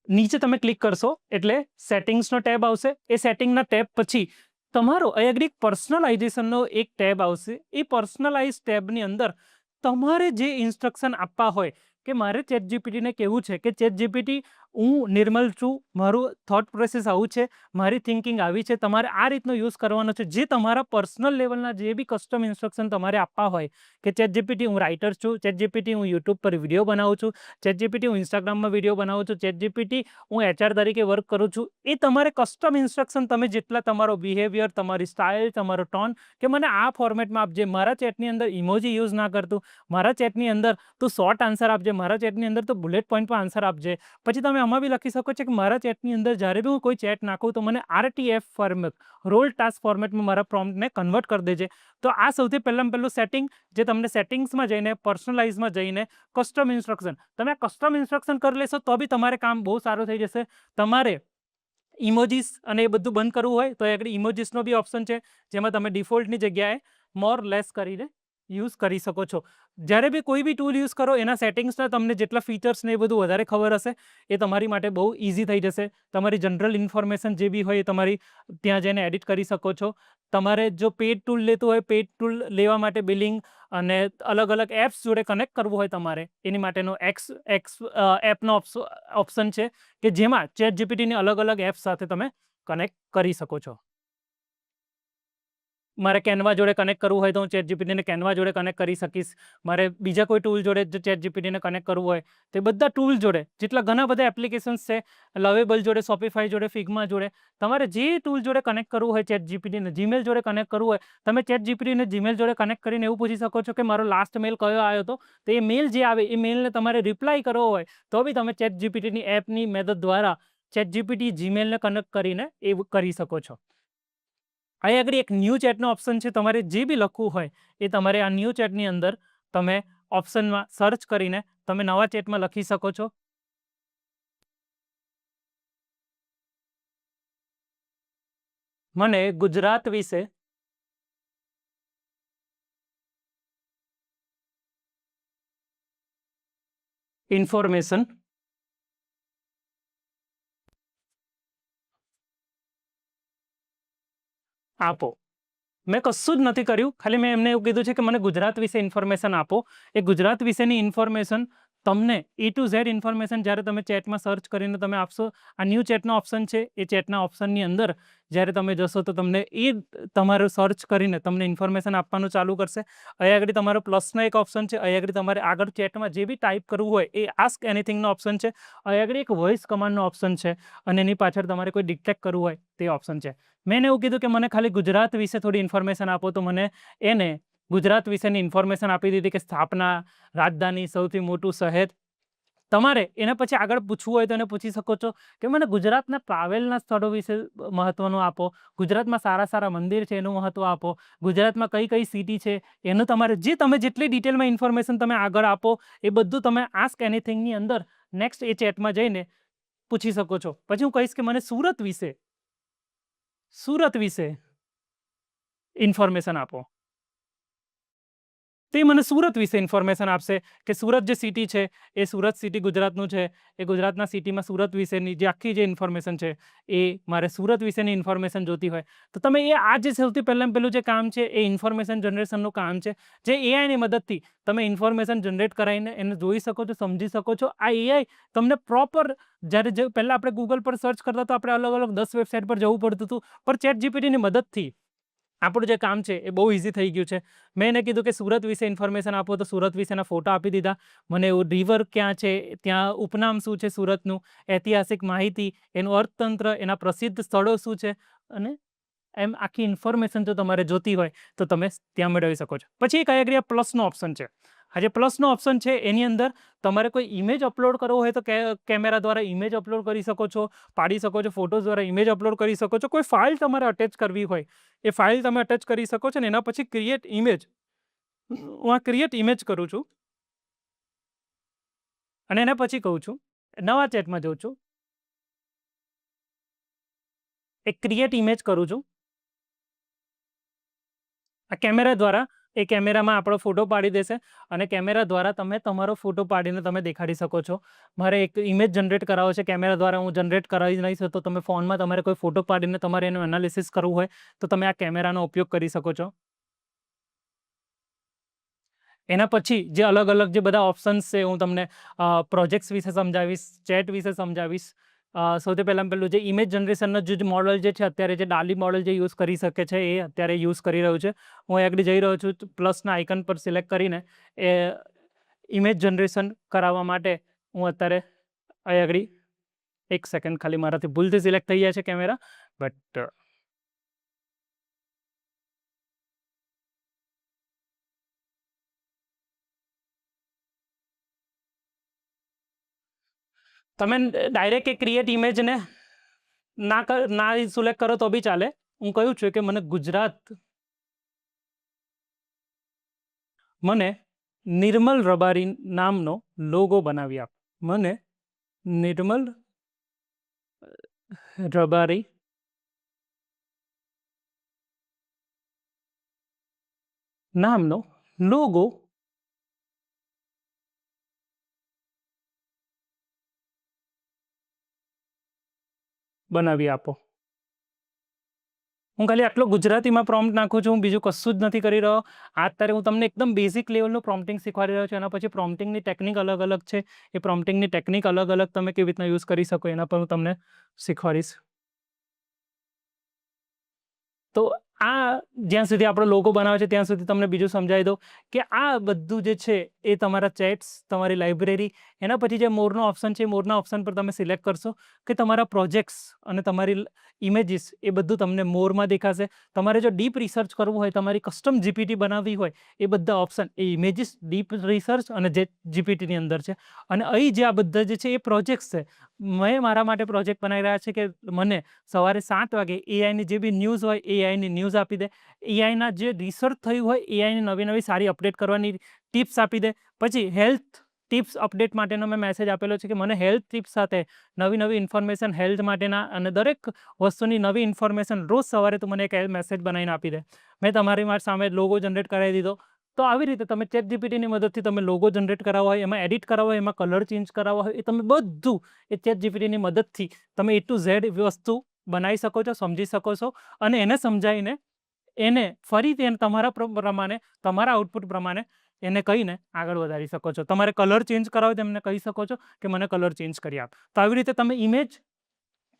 નીચે તમે ક્લિક કરશો એટલે સેટિંગ્સનો ટેબ આવશે. એ સેટિંગના ટેબ પછી તમારો અહીંયા આગળ પર્સનલાઇઝેશનનો એક ટેબ આવશે. એ પર્સનલાઇઝ ટેબની અંદર તમારે જે ઇન્સ્ટ્રક્શન આપવા હોય કે મારે ChatGPTને કહેવું છે કે ChatGPT, હું નિર્મલ છું, મારું થોટ પ્રોસેસ આવું છે, મારી થિંકિંગ આવી છે, તમારે આ રીતનો યુઝ કરવાનો છે. જે તમારા પર્સનલ લેવલના જે બી કસ્ટમ ઇન્સ્ટ્રક્શન તમારે આપવા હોય કે ChatGPT, હું રાઇટર છું, ChatGPT, હું યુટ્યુબ પર વિડીયો બનાવું છું, ChatGPT, હું ઇન્સ્ટાગ્રામમાં વિડીયો બનાવું છું, ChatGPT, હું HR તરીકે વર્ક કરું છું, એ તમારે કસ્ટમ ઇન્સ્ટ્રક્શન તમે જેટલા તમારો બિહેવિયર, તમારી સ્ટાઇલ, તમારો ટોન, કે મને આ ફોર્મેટમાં આપજે, મારા ચેટની અંદર ઇમોજી યુઝ ના કરતું, મારા ચેટની અંદર તું શોર્ટ આન્સર આપજે, મારા ચેટની અંદર તો બુલેટ પોઈન્ટ પર આન્સર આપજે. પછી તમે આમાં બી લખી શકો છો કે મારા ચેટની અંદર જ્યારે બી હું કોઈ ચેટ નાખું તો મને RTF ફોર્મેટ, રોલ ટાસ્ક ફોર્મેટમાં મારા પ્રોમ્પ્ટને કન્વર્ટ કરી દેજે. તો આ સૌથી પહેલું સેટિંગ, જે તમને સેટિંગ્સમાં જઈને, પર્સનલાઇઝમાં જઈને કસ્ટમ ઇન્સ્ટ્રક્શન, તમે આ કસ્ટમ ઇન્સ્ટ્રક્શન કરી લેશો તો બી તમારે કામ બહુ સારું થઈ જશે. તમારે ઇમોજીસ અને એ બધું બંધ કરવું હોય તો આગળ ઇમોજીસનો બી ઓપ્શન છે, જેમાં તમે ડિફોલ્ટની જગ્યાએ મોર લેસ કરીને યુઝ કરી શકો છો. જ્યારે બી કોઈ બી ટૂલ યુઝ કરો, એના સેટિંગ્સના તમને જેટલા ફીચર્સ ને એ બધું વધારે ખબર હશે, એ તમારી માટે બહુ ઇઝી થઈ જશે. તમારી જનરલ ઇન્ફોર્મેશન જે બી હોય એ તમારી ત્યાં જઈને એડિટ કરી શકો છો. તમારે જો પેડ ટૂલ લેતું હોય, પેડ ટૂલ લેવા માટે બિલિંગ અને અલગ અલગ એપ્સ જોડે કનેક્ટ કરવું હોય તમારે, એની માટેનો એપનો ઓપ્શન છે કે જેમાં ChatGPTની અલગ અલગ એપ્સ સાથે તમે કનેક્ટ કરી શકો છો. મારે કેનવા જોડે કનેક્ટ કરવું હોય તો હું ChatGPTને કેનવા જોડે કનેક્ટ કરી શકીશ. મારે બીજા કોઈ ટૂલ જોડે જો ChatGPTને કનેક્ટ કરવું હોય તો બધા ટૂલ જોડે, જેટલા ઘણા બધા એપ્લિકેશન્સ છે, લવેબલ જોડે, શોપિફાઈ જોડે, ફિગ્મા જોડે, તમારે જે ટૂલ જોડે કનેક્ટ કરવું હોય, ChatGPTને જીમેલ જોડે કનેક્ટ કરવું હોય, તમે ChatGPTને જીમેલ જોડે કનેક્ટ કરીને એવું પૂછી શકો છો કે મારો લાસ્ટ મેલ કયો આવ્યો હતો, તો એ મેલ જે આવે એ મેલને તમારે રિપ્લાય કરવો હોય તો બી તમે ChatGPTની એપની મદદ દ્વારા ChatGPT જીમેલને કનેક્ટ કરીને એ કરી શકો છો. અહીં આગળ એક ન્યૂ ચેટનો ઓપ્શન છે. તમારે જે બી લખવું હોય એ તમારે આ ન્યૂ ચેટની અંદર તમે ઓપ્શનમાં સર્ચ કરીને તમે નવા ચેટમાં લખી શકો છો. મને ગુજરાત વિશે ઇન્ફોર્મેશન આપો. મેં કશું જ નથી કર્યું, ખાલી મેં એમને એવું કીધું છે કે મને ગુજરાત વિશે ઇન્ફોર્મેશન આપો. એ ગુજરાત વિશેની ઇન્ફોર્મેશન તમને A to Z ઇન્ફોર્મેશન જ્યારે તમે ચેટમાં સર્ચ કરીને તમે આપશો, આ ન્યૂ ચેટનો ઓપ્શન છે, એ ચેટના ઓપ્શનની અંદર જ્યારે તમે જશો તો તમને એ તમારું સર્ચ કરીને તમને ઇન્ફોર્મેશન આપવાનું ચાલુ કરશે. અહીંયા આગળ તમારો પ્લસનો એક ઓપ્શન છે. અહીંયા આગળ તમારે આગળ ચેટમાં જે બી ટાઈપ કરવું હોય એ આસ્ક એનીથિંગનો ઓપ્શન છે. અહીંયા આગળ એક વોઇસ કમાન્ડનો ઓપ્શન છે અને એની પાછળ તમારે કોઈ ડિટેક્ટ કરવું હોય તે ઓપ્શન છે. મેં એવું કીધું કે મને ખાલી ગુજરાત વિશે થોડી ઇન્ફોર્મેશન આપો, તો મને એને ગુજરાત વિશેની ઇન્ફોર્મેશન આપી દીધી કે સ્થાપના, રાજધાની, સૌથી મોટું શહેર. તમારે એના પછી આગળ પૂછવું હોય તો એને પૂછી શકો છો કે મને ગુજરાતના ટ્રાવેલના સ્થળો વિશે મહત્વનું આપો, ગુજરાતમાં સારા સારા મંદિર છે એનું મહત્વ આપો, ગુજરાતમાં કઈ કઈ સિટી છે એનું તમારે તમે જેટલી ડિટેલમાં ઇન્ફોર્મેશન તમે આગળ આપો એ બધું તમે આસ્ક એનીથિંગની અંદર નેક્સ્ટ એ ચેટમાં જઈને પૂછી શકો છો. પછી હું કહીશ કે મને સુરત વિશે ઇન્ફોર્મેશન આપો, તે મને સુરત વિશે ઇન્ફોર્મેશન આપશે કે સુરત જે સિટી છે એ સુરત સિટી ગુજરાતનું છે, એ ગુજરાતના સિટીમાં સુરત વિશેની જે આખી જે ઇન્ફોર્મેશન છે એ મારે સુરત વિશેની ઇન્ફોર્મેશન જોતી હોય તો તમે આ જે સૌથી પહેલું જે કામ છે એ ઇન્ફોર્મેશન જનરેશનનું કામ છે, જે એઆઈની મદદથી તમે ઇન્ફોર્મેશન જનરેટ કરાવીને એને જોઈ શકો છો, સમજી શકો છો. આ એઆઈ તમને પ્રોપર જ્યારે પહેલાં આપણે ગૂગલ પર સર્ચ કરતા તો આપણે અલગ અલગ 10 વેબસાઇટ પર જવું પડતું હતું, પણ ચેટ જીપીટીની મદદથી આપણું જે કામ છે એ બહુ ઇઝી થઈ ગયું છે. મેં એને કીધું કે સુરત વિશે ઇન્ફોર્મેશન આપો તો સુરત વિશેના ફોટા આપી દીધા. મને એવું રિવર ક્યાં છે, ત્યાં ઉપનામ શું છે સુરતનું, ઐતિહાસિક માહિતી, એનું અર્થતંત્ર, એના પ્રસિદ્ધ સ્થળો શું છે, અને એમ આખી ઇન્ફોર્મેશન જો તમારે જોતી હોય તો તમે ત્યાં મેળવી શકો છો. પછી એક અહીંયા પ્લસનો ઓપ્શન છે. આ જે પ્લસનો ઓપ્શન છે એની અંદર તમારે કોઈ ઇમેજ અપલોડ કરવો હોય તો કેમેરા દ્વારા ઇમેજ અપલોડ કરી શકો છો, પાડી શકો છો, ફોટોઝ દ્વારા ઇમેજ અપલોડ કરી શકો છો. કોઈ ફાઇલ તમારે અટેચ કરવી હોય એ ફાઇલ તમે અટેચ કરી શકો છો. ને એના પછી ક્રિએટ ઇમેજ, હું આ ક્રિએટ ઇમેજ કરું છું અને એના પછી કહું છું, નવા ચેટમાં જાઉં છું, એક ક્રિએટ ઇમેજ કરું છું. આ કેમેરા દ્વારા એ કેમેરામાં આપણો ફોટો પાડી દેશે અને કેમેરા દ્વારા તમે તમારો ફોટો પાડીને તમે દેખાડી શકો છો. મારે એક ઇમેજ જનરેટ કરાવો છે, કેમેરા દ્વારા હું જનરેટ કરાવી નહીં શકતો. તમે ફોનમાં તમારે કોઈ ફોટો પાડીને તમારે એનું એનાલિસિસ કરવું હોય તો તમે આ કેમેરાનો ઉપયોગ કરી શકો છો. એના પછી જે અલગ અલગ જે બધા ઓપ્શન્સ છે હું તમને પ્રોજેક્ટ્સ વિશે સમજાવીશ, ચેટ વિશે સમજાવીશ. સૌથી પહેલાં જે ઇમેજ જનરેશનનો જે મોડલ જે છે અત્યારે જે ડાલી મોડલ જે યુઝ કરી શકે છે એ અત્યારે યુઝ કરી રહ્યું છે. હું આગળ જઈ રહ્યો છું, પ્લસના આઇકન પર સિલેક્ટ કરીને એ ઇમેજ જનરેશન કરાવવા માટે હું અત્યારે અહીં આગળ એક સેકન્ડ ખાલી મારાથી ભૂલથી સિલેક્ટ થઈ ગયા છે કેમેરા, બટ તમે ડાયરેક્ટ એ ક્રિએટ ઇમેજને ના સિલેક્ટ કરો તો બી ચાલે. હું કહું છું કે મને નિર્મલ રબારી નામનો લોગો બનાવી આપ. મને નિર્મલ રબારી નામનો લોગો બનાવી આપો. હું ખાલી આટલો ગુજરાતીમાં પ્રોમ્પ્ટ નાખું છું, હું બીજું કશું જ નથી કરી રહ્યો. અત્યારે હું તમને એકદમ બેઝિક લેવલનું પ્રોમ્પ્ટિંગ શીખવાડી રહ્યો છું. એના પછી પ્રોમ્પ્ટિંગની ટેકનિક અલગ અલગ છે, એ પ્રોમ્પ્ટિંગની ટેકનિક અલગ અલગ તમે કેવી રીતના યુઝ કરી શકો એના પર હું તમને શીખવાડીશ. તો આ જ્યાં સુધી આપણો લોગો બનાવે છે ત્યાં સુધી તમને બીજું સમજાવી દઉં કે આ બધું જે છે એ તમારા ચેટ્સ, તમારી લાઇબ્રેરી, એના પછી જે મોરનો ઓપ્શન છે, મોરના ઓપ્શન પર તમે સિલેક્ટ કરશો કે તમારા પ્રોજેક્ટ્સ અને તમારી ઇમેજીસ એ બધું તમને મોરમાં દેખાશે. તમારે જો ડીપ રિસર્ચ કરવું હોય, તમારી કસ્ટમ જીપીટી બનાવવી હોય, એ બધા option A images, deep research અને જે જીપીટીની અંદર છે. અને અહીં જે આ બધા જે છે એ પ્રોજેક્ટ્સ છે. મેં મારા માટે પ્રોજેક્ટ બનાવી રહ્યા છે કે મને સવારે 7 વાગે એઆઈની જે બી ન્યૂઝ હોય એઆઈની ન્યૂઝ આપી દે, એઆઈના જે રિસર્ચ થયું હોય એઆઈની નવી નવી સારી અપડેટ કરવાની ટિપ્સ આપી દે. પછી હેલ્થ ટિપ્સ અપડેટ માટેનો મેં મેસેજ આપેલો છે કે મને હેલ્થ ટિપ્સ સાથે નવી નવી ઇન્ફોર્મેશન હેલ્થ માટેના અને દરેક વસ્તુની નવી ઇન્ફોર્મેશન રોજ સવારે તું મને એક મેસેજ બનાવીને આપી દે. મેં તમારી સામે લોગો જનરેટ કરાવી દીધો. તો આવી રીતે તમે ચેટ જીપીટીની મદદથી તમે લોગો જનરેટ કરાવવા હોય, એમાં એડિટ કરાવવા હોય, એમાં કલર ચેન્જ કરાવવા હોય, એ તમે બધું એ ચેટ જીપીટીની મદદથી તમે A to Z વસ્તુ બનાવી શકો છો, સમજી શકો છો અને એને સમજાવીને એને ફરી તમારા પ્રમાણે, તમારા આઉટપુટ પ્રમાણે એને કહીને આગળ વધારી શકો છો. તમારે કલર ચેન્જ કરાવો તો એમને કહી શકો છો કે મને કલર ચેન્જ કરી આપ. તો આવી રીતે તમે ઇમેજ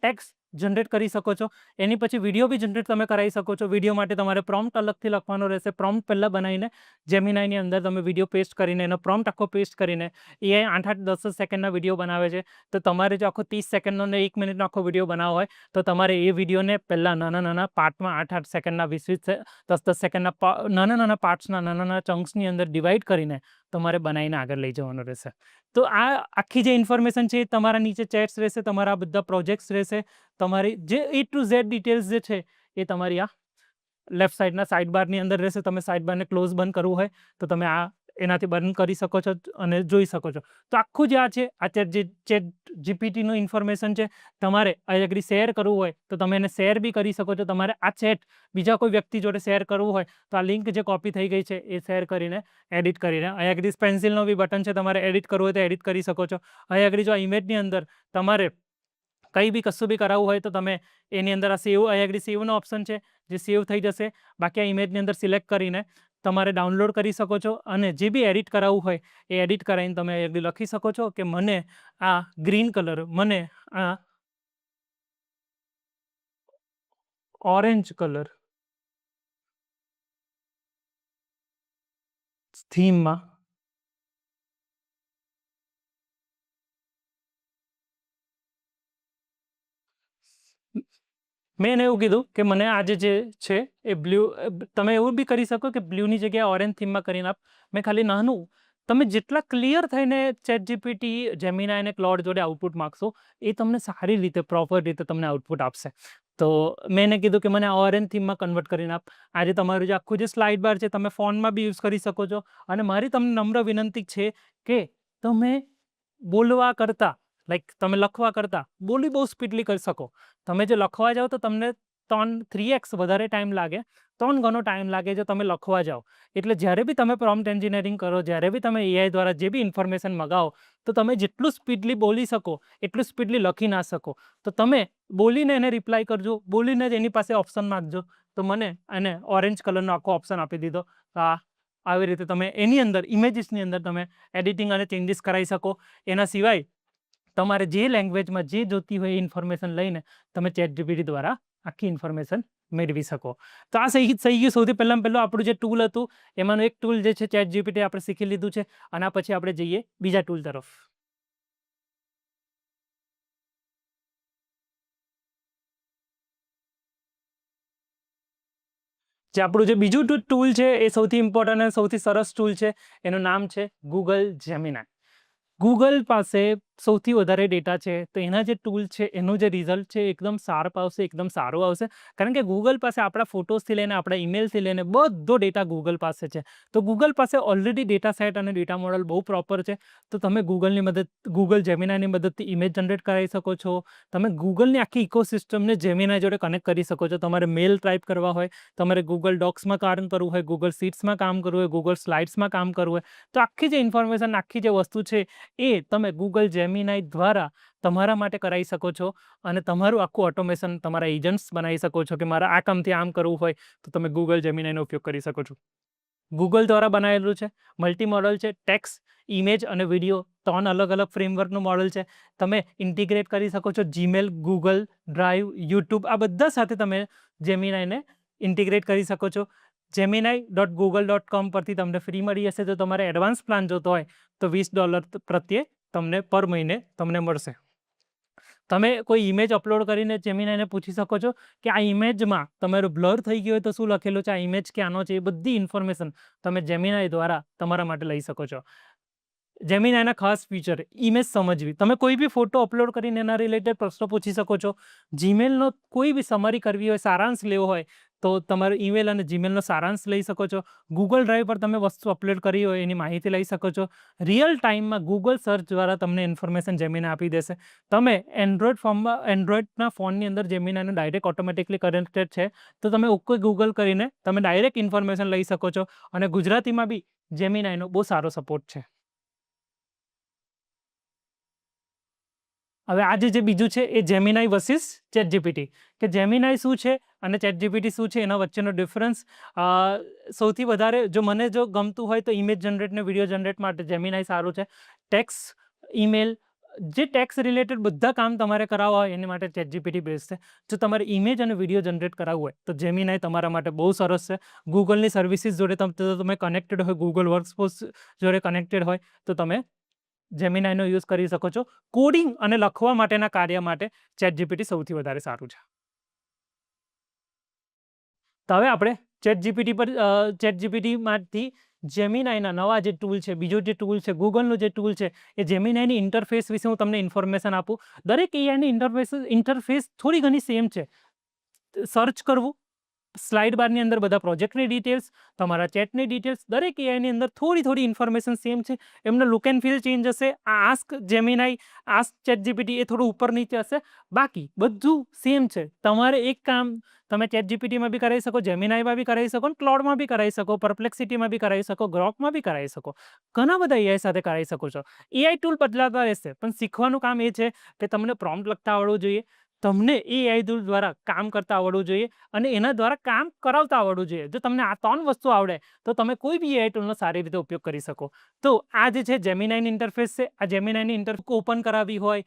ટેક્સ્ટ જનરેટ કરી શકો છો. એની પછી વિડીયો બી જનરેટ તમે કરાવી શકો છો. વિડીયો માટે તમારે પ્રોમ્પ્ટ અલગથી લખવાનો રહેશે. પ્રોમ્પ્ટ પહેલાં બનાવીને જેમિનાઈની અંદર તમે વિડીયો પેસ્ટ કરીને એનો પ્રોમ્પ્ટ આખો પેસ્ટ કરીને એ 8-10 સેકન્ડના વિડીયો બનાવે છે. તો તમારે જો આખો 30 સેકન્ડનો ને 1 મિનિટનો આખો વિડીયો બનાવવો હોય તો તમારે એ વિડીયોને પહેલાં નાના પાર્ટમાં 8-8 સેકન્ડના 20-20 10-10 સેકન્ડના નાના પાર્ટ્સના નાના ચંક્સની અંદર ડિવાઈડ કરીને તમારે બનાવીને આગળ લઈ જવાનું રહેશે. તો આ આખી જે ઇન્ફોર્મેશન છે એ તમારા નીચે ચેટ્સ રહેશે, તમારા બધા પ્રોજેક્ટ્સ રહેશે, તમારી જે A to Z ડિટેલ્સ જે છે એ તમારી આ લેફ્ટ સાઈડના સાઇડ બારની અંદર રહેશે. તમે સાઇડ બારને ક્લોઝ બંધ કરવું હોય તો તમે આ એનાથી બંધ કરી શકો છો અને જોઈ શકો છો. તો આખું જે આ છે આ ચેટ જીપીટીનું ઇન્ફોર્મેશન છે. તમારે આગળ શેર કરવું હોય તો તમે એને શેર બી કરી શકો છો. તમારે આ ચેટ બીજા કોઈ વ્યક્તિ જોડે શેર કરવું હોય તો આ લિંક જે કોપી થઈ ગઈ છે એ શેર કરીને એડિટ કરીને અહીં આગળ પેન્સિલનો બી બટન છે. તમારે એડિટ કરવું હોય તો એડિટ કરી શકો છો. અહીં આગળ જો આ ઇમેજની અંદર તમારે કંઈ બી કશું બી કરાવવું હોય તો તમે એની અંદર આ સેવ અહીં આગળ સેવનો ઓપ્શન છે જે સેવ થઈ જશે. બાકી આ ઇમેજની અંદર સિલેક્ટ કરીને તમારે ડાઉનલોડ કરી શકો છો અને જે બી એડિટ કરાવવું હોય એ એડિટ કરાવીને તમે આગળ લખી શકો છો કે મને આ ગ્રીન કલર, મને આ ઓરેન્જ કલર થીમમાં મેં એને એવું કીધું કે મને આજે જે છે એ બ્લુ, તમે એવું બી કરી શકો કે બ્લુની જગ્યાએ ઓરેન્જ થીમમાં કરીને આપ. મેં ખાલી નાનું તમે જેટલા ક્લિયર થઈને ચેટ જીપીટી, જેમિનાઈ અને ક્લોડ જોડે આઉટપુટ માગશો એ તમને સારી રીતે પ્રોપર રીતે તમને આઉટપુટ આપશે. તો મેં એને કીધું કે મને ઓરેન્જ થીમમાં કન્વર્ટ કરીને આપ. આજે તમારું જે આખું જે સ્લાઇડ બાર છે તમે ફોનમાં બી યુઝ કરી શકો છો. અને મારી તમને નમ્ર વિનંતી છે કે તમે બોલવા કરતાં તમે લખવા કરતાં બોલી બહુ સ્પીડલી કરી શકો. તમે જે લખવા જાઓ તો તમને 3x વધારે ટાઈમ લાગે, 3 ગણો ટાઈમ લાગે જો તમે લખવા જાઓ. એટલે જ્યારે બી તમે પ્રોમ્પ્ટ એન્જિનિયરિંગ કરો, જ્યારે બી તમે એઆઈ દ્વારા જે બી ઇન્ફોર્મેશન મગાવો તો તમે જેટલું સ્પીડલી બોલી શકો એટલું સ્પીડલી લખી ના શકો. તો તમે બોલીને એને રિપ્લાય કરજો, બોલીને જ એની પાસે ઓપ્શન માગજો. તો મને એને ઓરેન્જ કલરનો આખો ઓપ્શન આપી દીધો. આવી રીતે તમે એની અંદર ઇમેજીસની અંદર તમે એડિટિંગ અને ચેન્જીસ કરાવી શકો. એના સિવાય તમારે જે લેંગ્વેજમાં જે જોતી હોય એ ઇન્ફોર્મેશન લઈને તમે ચેટ જીપીટી દ્વારા આખી ઇન્ફોર્મેશન મેળવી શકો. તો આ થઈ ગયું સૌથી પહેલાં આપણું જે ટૂલ હતું એમાંનું એક ટૂલ જે છે ચેટ જીપીટી આપણે શીખી લીધું છે. અને પછી આપણે જઈએ બીજા ટૂલ તરફ. જે આપણું જે બીજું ટૂલ છે એ સૌથી ઇમ્પોર્ટન્ટ અને સૌથી સરસ ટૂલ છે. એનું નામ છે ગૂગલ જેમિનાઈ. ગૂગલ પાસે સૌથી વધારે ડેટા છે તો એના જે ટૂલ છે એનું જે રિઝલ્ટ છે એકદમ શાર્પ આવશે, એકદમ સારું આવશે. કારણ કે ગૂગલ પાસે આપણા ફોટોસથી લઈને આપણા ઈમેલથી લઈને બધો ડેટા ગૂગલ પાસે છે. તો ગૂગલ પાસે ઓલરેડી ડેટા સેટ અને ડેટા મોડલ બહુ પ્રોપર છે. તો તમે ગૂગલ જેમિનાઈની મદદથી ઇમેજ જનરેટ કરાવી શકો છો. તમે ગૂગલની આખી ઇકોસિસ્ટમને જેમિનાઈ જોડે કનેક્ટ કરી શકો છો. તમારે મેલ ટાઈપ કરવા હોય, તમારે ગૂગલ ડોક્સમાં કામ કરવું હોય, ગૂગલ શીટ્સમાં કામ કરવું હોય, ગૂગલ સ્લાઇડ્સમાં કામ કરવું હોય, તો આખી જે ઇન્ફોર્મેશન, આખી જે વસ્તુ છે એ તમે ગૂગલ જેમિનાઈ દ્વારા તમારા માટે કરાવી શકો છો. અને તમારું આખું ઓટોમેશન તમારા એજન્ટ્સ બનાવી શકો છો કે મારા આ કામથી આમ કરવું હોય તો તમે ગૂગલ જેમિનાઈનો ઉપયોગ કરી શકો છો. ગૂગલ દ્વારા બનાવેલું છે, મલ્ટી મોડલ છે. ટેક્સ્ટ, ઇમેજ અને વિડીયો 3 અલગ અલગ ફ્રેમવર્કનું મોડલ છે. તમે ઇન્ટિગ્રેટ કરી શકો છો જીમેલ, ગૂગલ ડ્રાઈવ, યુટ્યુબ આ બધા સાથે તમે જેમિનાઈને ઇન્ટિગ્રેટ કરી શકો છો. gemini.google.com પરથી તમને ફ્રી મળી જશે. તો તમારે એડવાન્સ પ્લાન જોતો હોય તો $20 પ્રત્યે તમને પર મહિને તમને મળશે. તમે કોઈ ઇમેજ અપલોડ કરીને જેમિનાઈને પૂછી શકો છો કે આ ઇમેજમાં તમારું બ્લર થઈ ગયું હોય તો શું લખેલું છે, આ ઇમેજ ક્યાંનો છે, એ બધી ઇન્ફોર્મેશન તમે જેમિનાઈ દ્વારા તમારા માટે લઈ શકો છો. જેમિનાઈના ખાસ ફીચર ઇમેજ સમજવી. તમે કોઈ બી ફોટો અપલોડ કરીને એના રિલેટેડ પ્રશ્નો પૂછી શકો છો. જીમેલનો કોઈ બી સમરી કરવી હોય, સારાંશ લેવો હોય તો તમારો ઈમેલ અને જીમેલનો સારાંશ લઈ શકો છો. ગૂગલ ડ્રાઈવ પર તમે વસ્તુ અપલોડ કરી હોય એની માહિતી લઈ શકો છો. રિયલ ટાઈમમાં ગૂગલ સર્ચ દ્વારા તમને ઇન્ફોર્મેશન જેમિનાઈ આપી દેશે. તમે એન્ડ્રોઈડના ફોનની અંદર જેમિનાઈનું ડાયરેક્ટ ઓટોમેટિકલી કનેક્ટેડ છે તો તમે ઓકે ગૂગલ કરીને તમે ડાયરેક્ટ ઇન્ફોર્મેશન લઈ શકો છો. અને ગુજરાતીમાં બી જેમિનાઈનો બહુ સારો સપોર્ટ છે. હવે આજે જે બીજું છે એ જેમિનાઈ વર્સિસ ચેટ જીપીટી, કે જેમિનાઈ શું છે અને ચેટ જીપીટી શું છે, એના વચ્ચેનો ડિફરન્સ. સૌથી વધારે જો મને ગમતું હોય તો ઇમેજ જનરેટ ને વિડીયો જનરેટ માટે જેમિનાઈ સારું છે. ટેક્સ, ઈમેલ, જે ટેક્સ રિલેટેડ બધા કામ તમારે કરાવવા હોય એની માટે ચેટ જીપીટી બેસ્ટ છે. જો તમારે ઇમેજ અને વિડીયો જનરેટ કરાવવું હોય તો જેમિનાઈ તમારા માટે બહુ સરસ છે. ગૂગલની સર્વિસીસ જોડે તમે કનેક્ટેડ હોય, ગૂગલ વર્કસ્પોસ જોડે કનેક્ટેડ હોય તો તમે જેમિનાઈનો યુઝ કરી શકો છો. કોડિંગ અને લખવા માટેના કાર્ય માટે ચેટ જીપીટી સૌથી વધારે સારું છે. તો હવે આપણે ચેટ જીપીટીમાંથી જેમિનાઈના નવા જે ટૂલ છે, બીજો જે ટૂલ છે, ગૂગલનો જે ટૂલ છે, એ જેમિનાઈની ઇન્ટરફેસ વિશે હું તમને ઇન્ફોર્મેશન આપું. દરેક એઆઈની ઇન્ટરફેસ થોડી ઘણી સેમ છે. સર્ચ કરવું, સ્લાઇડ બારની અંદર બધા પ્રોજેક્ટની ડિટેલ્સ, તમારા ચેટની ડિટેલ્સ, દરેક એઆઈની અંદર થોડી ઇન્ફોર્મેશન સેમ છે. એમનો લુક એન્ડ ફીલ ચેન્જ હશે. આ ask Gemini, ask chat GPT એ થોડું ઉપર નીચે હશે, બાકી બધું સેમ છે. તમારે એક કામ તમે ચેટ જીપીટીમાં બી કરાવી શકો, જેમિનાઈમાં બી કરાવી શકો, ક્લાઉડમાં બી કરાવી શકો, પરપ્લેક્સિટીમાં બી કરાવી શકો, ગ્રોકમાં બી કરાવી શકો, ઘણા બધા એઆઈ સાથે કરાવી શકો છો. એઆઈ ટૂલ બદલાતા રહેશે, પણ શીખવાનું કામ એ છે કે તમને પ્રોમ્પ્ટ લખતા આવડવું જોઈએ, તમને એઆઈ ટૂલ દ્વારા કામ કરતા આવડવું જોઈએ અને એના દ્વારા કામ કરાવતા આવડવું જોઈએ. જો તમને આ 3 વસ્તુ આવડે તો તમે કોઈ બી એઆઈ ટૂલનો સારી રીતે ઉપયોગ કરી શકો. તો આ જે છે જેમિનાઈની ઇન્ટરફેસ છે. આ જેમિનાઈની ઇન્ટરફેસ ઓપન કરાવી હોય,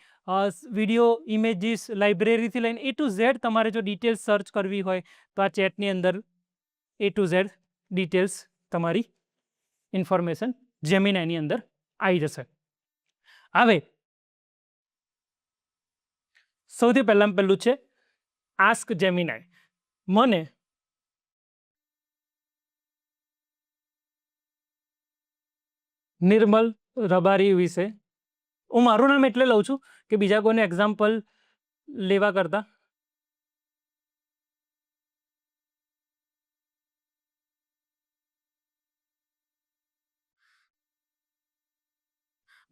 વિડીયો, ઇમેજીસ, લાઇબ્રેરીથી લઈને A to Z તમારે જો ડિટેલ્સ સર્ચ કરવી હોય તો આ ચેટની અંદર A to Z ડિટેલ્સ તમારી ઇન્ફોર્મેશન જેમિનાઈની અંદર આવી જશે. હવે સૌથી પહેલું છે આસ્ક જેમિનાઈ. મને નિર્મલ રબારી વિશે, હું મારું નામ એટલે લઉં છું કે બીજા કોઈને એક્ઝામ્પલ લેવા કરતા